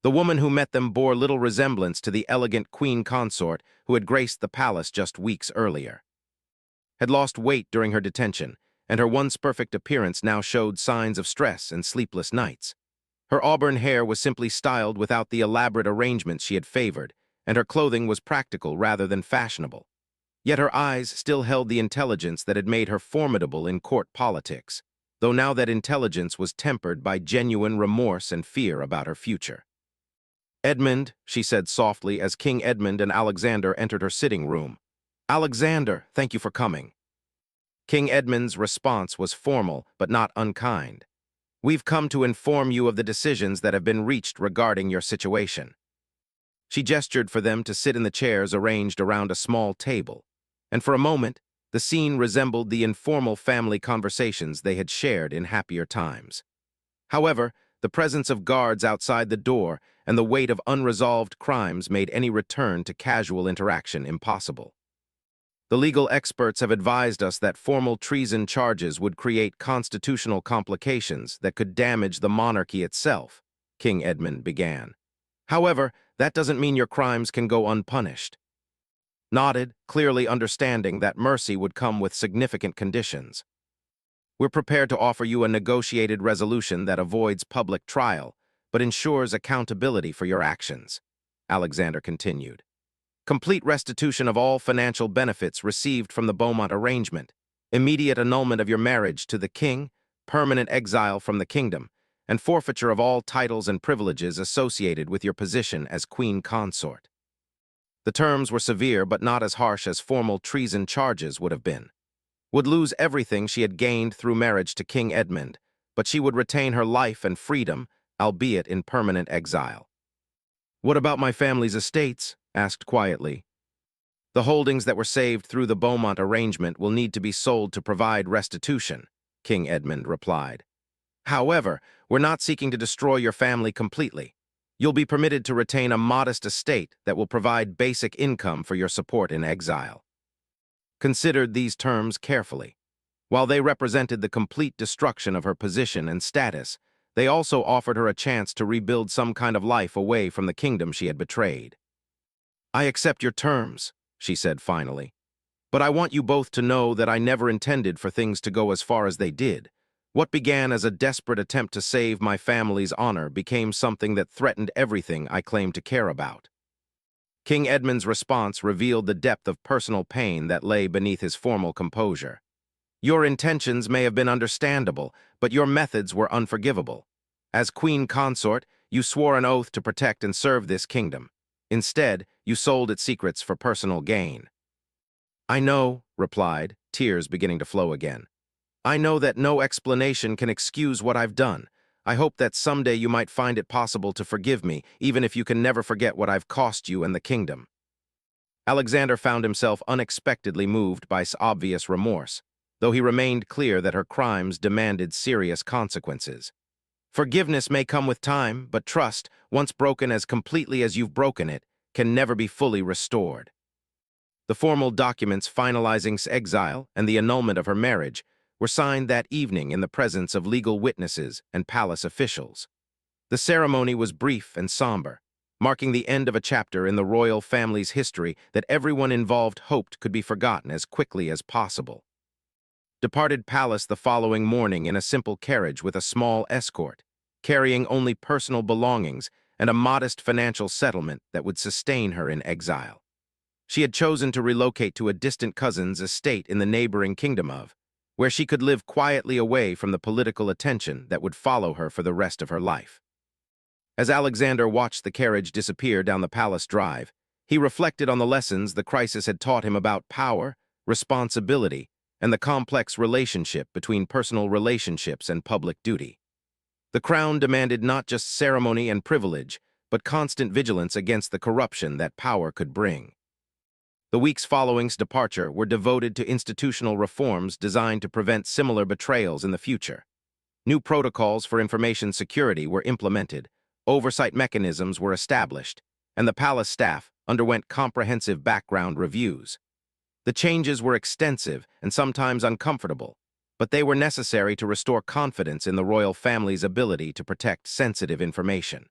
A: The woman who met them bore little resemblance to the elegant queen consort who had graced the palace just weeks earlier. Had lost weight during her detention, and her once perfect appearance now showed signs of stress and sleepless nights. Her auburn hair was simply styled without the elaborate arrangements she had favored, and her clothing was practical rather than fashionable. Yet her eyes still held the intelligence that had made her formidable in court politics, though now that intelligence was tempered by genuine remorse and fear about her future. "Edmund," she said softly as King Edmund and Alexander entered her sitting room. "Alexander, thank you for coming." King Edmund's response was formal but not unkind. "We've come to inform you of the decisions that have been reached regarding your situation." She gestured for them to sit in the chairs arranged around a small table, and for a moment, the scene resembled the informal family conversations they had shared in happier times. However, the presence of guards outside the door and the weight of unresolved crimes made any return to casual interaction impossible. "The legal experts have advised us that formal treason charges would create constitutional complications that could damage the monarchy itself," King Edmund began. "However, that doesn't mean your crimes can go unpunished." Nodded, clearly understanding that mercy would come with significant conditions. "We're prepared to offer you a negotiated resolution that avoids public trial, but ensures accountability for your actions," Alexander continued. "Complete restitution of all financial benefits received from the Beaumont arrangement, immediate annulment of your marriage to the king, permanent exile from the kingdom, and forfeiture of all titles and privileges associated with your position as queen consort." The terms were severe but not as harsh as formal treason charges would have been. Would lose everything she had gained through marriage to King Edmund, but she would retain her life and freedom, albeit in permanent exile. "What about my family's estates?" asked quietly. "The holdings that were saved through the Beaumont arrangement will need to be sold to provide restitution," King Edmund replied. "However, we're not seeking to destroy your family completely. You'll be permitted to retain a modest estate that will provide basic income for your support in exile." Considered these terms carefully. While they represented the complete destruction of her position and status, they also offered her a chance to rebuild some kind of life away from the kingdom she had betrayed. "I accept your terms," she said finally. "But I want you both to know that I never intended for things to go as far as they did. What began as a desperate attempt to save my family's honor became something that threatened everything I claim to care about." King Edmund's response revealed the depth of personal pain that lay beneath his formal composure. "Your intentions may have been understandable, but your methods were unforgivable. As queen consort, you swore an oath to protect and serve this kingdom. Instead, you sold its secrets for personal gain." "I know," replied, tears beginning to flow again. "I know that no explanation can excuse what I've done. I hope that someday you might find it possible to forgive me, even if you can never forget what I've cost you and the kingdom." Alexander found himself unexpectedly moved by obvious remorse, though he remained clear that her crimes demanded serious consequences. "Forgiveness may come with time, but trust, once broken as completely as you've broken it, can never be fully restored." The formal documents finalizing exile and the annulment of her marriage were signed that evening in the presence of legal witnesses and palace officials. The ceremony was brief and somber, marking the end of a chapter in the royal family's history that everyone involved hoped could be forgotten as quickly as possible. Departed palace the following morning in a simple carriage with a small escort, carrying only personal belongings and a modest financial settlement that would sustain her in exile. She had chosen to relocate to a distant cousin's estate in the neighboring kingdom of, where she could live quietly away from the political attention that would follow her for the rest of her life. As Alexander watched the carriage disappear down the palace drive, he reflected on the lessons the crisis had taught him about power, responsibility, and the complex relationship between personal relationships and public duty. The crown demanded not just ceremony and privilege, but constant vigilance against the corruption that power could bring. The weeks following his departure were devoted to institutional reforms designed to prevent similar betrayals in the future. New protocols for information security were implemented, oversight mechanisms were established, and the palace staff underwent comprehensive background reviews. The changes were extensive and sometimes uncomfortable, but they were necessary to restore confidence in the royal family's ability to protect sensitive information.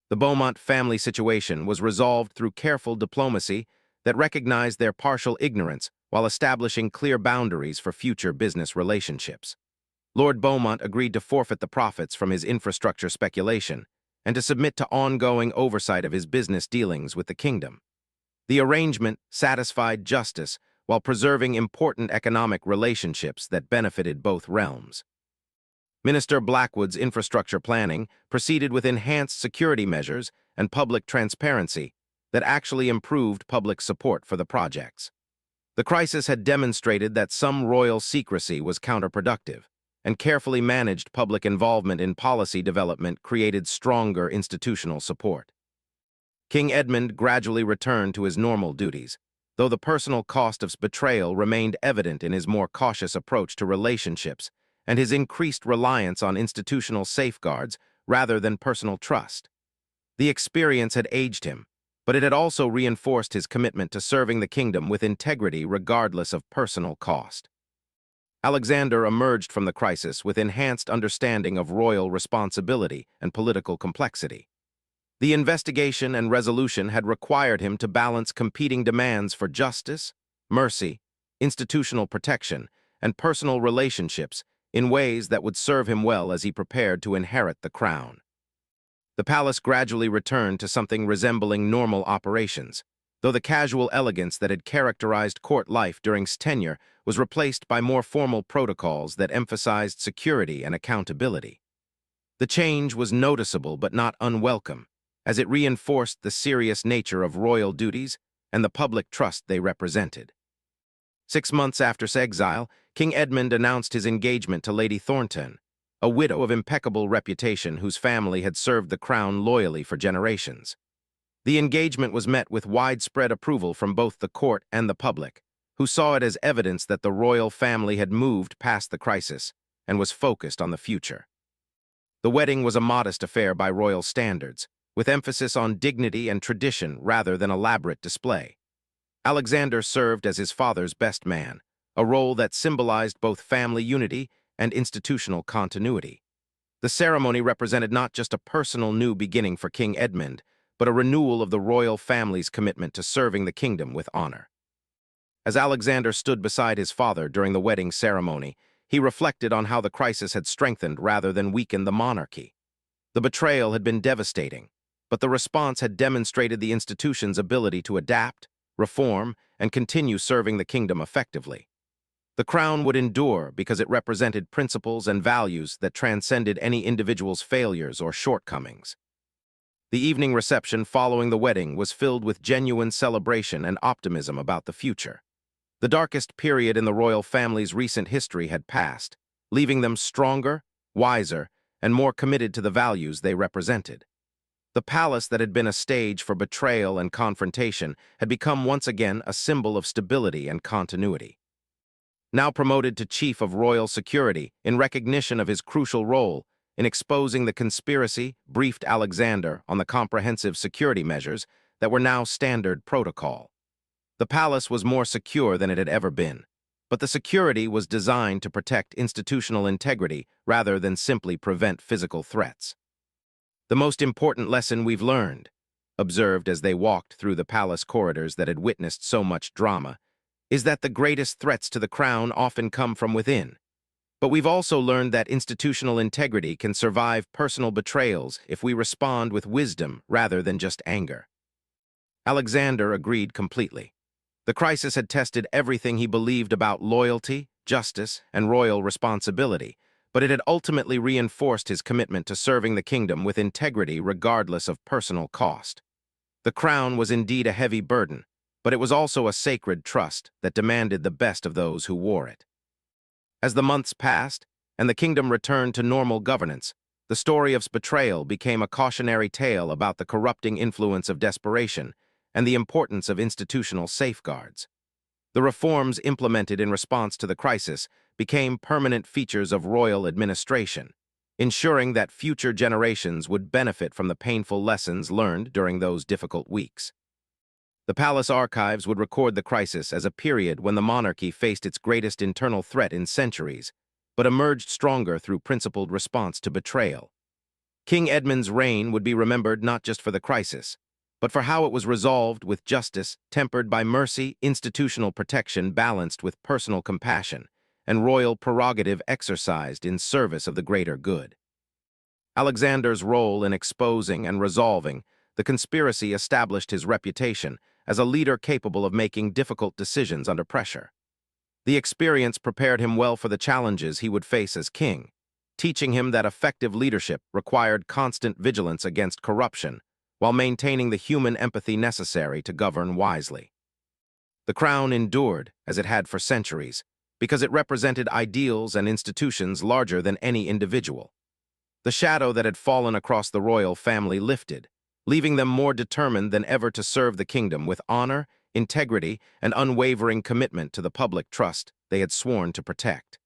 A: The Beaumont family situation was resolved through careful diplomacy that recognized their partial ignorance while establishing clear boundaries for future business relationships. Lord Beaumont agreed to forfeit the profits from his infrastructure speculation and to submit to ongoing oversight of his business dealings with the kingdom. The arrangement satisfied justice while preserving important economic relationships that benefited both realms. Minister Blackwood's infrastructure planning proceeded with enhanced security measures and public transparency that actually improved public support for the projects. The crisis had demonstrated that some royal secrecy was counterproductive, and carefully managed public involvement in policy development created stronger institutional support. King Edmund gradually returned to his normal duties, though the personal cost of betrayal remained evident in his more cautious approach to relationships and his increased reliance on institutional safeguards rather than personal trust. The experience had aged him, but it had also reinforced his commitment to serving the kingdom with integrity regardless of personal cost. Alexander emerged from the crisis with enhanced understanding of royal responsibility and political complexity. The investigation and resolution had required him to balance competing demands for justice, mercy, institutional protection, and personal relationships in ways that would serve him well as he prepared to inherit the crown. The palace gradually returned to something resembling normal operations, though the casual elegance that had characterized court life during his tenure was replaced by more formal protocols that emphasized security and accountability. The change was noticeable but not unwelcome, as it reinforced the serious nature of royal duties and the public trust they represented. 6 months after his exile, King Edmund announced his engagement to Lady Thornton, a widow of impeccable reputation whose family had served the crown loyally for generations. The engagement was met with widespread approval from both the court and the public, who saw it as evidence that the royal family had moved past the crisis and was focused on the future. The wedding was a modest affair by royal standards, with emphasis on dignity and tradition rather than elaborate display. Alexander served as his father's best man, a role that symbolized both family unity and institutional continuity. The ceremony represented not just a personal new beginning for King Edmund, but a renewal of the royal family's commitment to serving the kingdom with honor. As Alexander stood beside his father during the wedding ceremony, he reflected on how the crisis had strengthened rather than weakened the monarchy. The betrayal had been devastating, but the response had demonstrated the institution's ability to adapt, reform, and continue serving the kingdom effectively. The crown would endure because it represented principles and values that transcended any individual's failures or shortcomings. The evening reception following the wedding was filled with genuine celebration and optimism about the future. The darkest period in the royal family's recent history had passed, leaving them stronger, wiser, and more committed to the values they represented. The palace that had been a stage for betrayal and confrontation had become once again a symbol of stability and continuity. Now promoted to Chief of Royal Security in recognition of his crucial role in exposing the conspiracy, briefed Alexander on the comprehensive security measures that were now standard protocol. The palace was more secure than it had ever been, but the security was designed to protect institutional integrity rather than simply prevent physical threats. The most important lesson we've learned, observed as they walked through the palace corridors that had witnessed so much drama, is that the greatest threats to the crown often come from within. But we've also learned that institutional integrity can survive personal betrayals if we respond with wisdom rather than just anger. Alexander agreed completely. The crisis had tested everything he believed about loyalty, justice, and royal responsibility, but it had ultimately reinforced his commitment to serving the kingdom with integrity regardless of personal cost. The crown was indeed a heavy burden, but it was also a sacred trust that demanded the best of those who wore it. As the months passed and the kingdom returned to normal governance, the story of betrayal became a cautionary tale about the corrupting influence of desperation and the importance of institutional safeguards. The reforms implemented in response to the crisis became permanent features of royal administration, ensuring that future generations would benefit from the painful lessons learned during those difficult weeks. The palace archives would record the crisis as a period when the monarchy faced its greatest internal threat in centuries, but emerged stronger through principled response to betrayal. King Edmund's reign would be remembered not just for the crisis, but for how it was resolved with justice tempered by mercy, institutional protection balanced with personal compassion, and royal prerogative exercised in service of the greater good. Alexander's role in exposing and resolving the conspiracy established his reputation as a leader capable of making difficult decisions under pressure. The experience prepared him well for the challenges he would face as king, teaching him that effective leadership required constant vigilance against corruption while maintaining the human empathy necessary to govern wisely. The crown endured, as it had for centuries, because it represented ideals and institutions larger than any individual. The shadow that had fallen across the royal family lifted, leaving them more determined than ever to serve the kingdom with honor, integrity, and unwavering commitment to the public trust they had sworn to protect.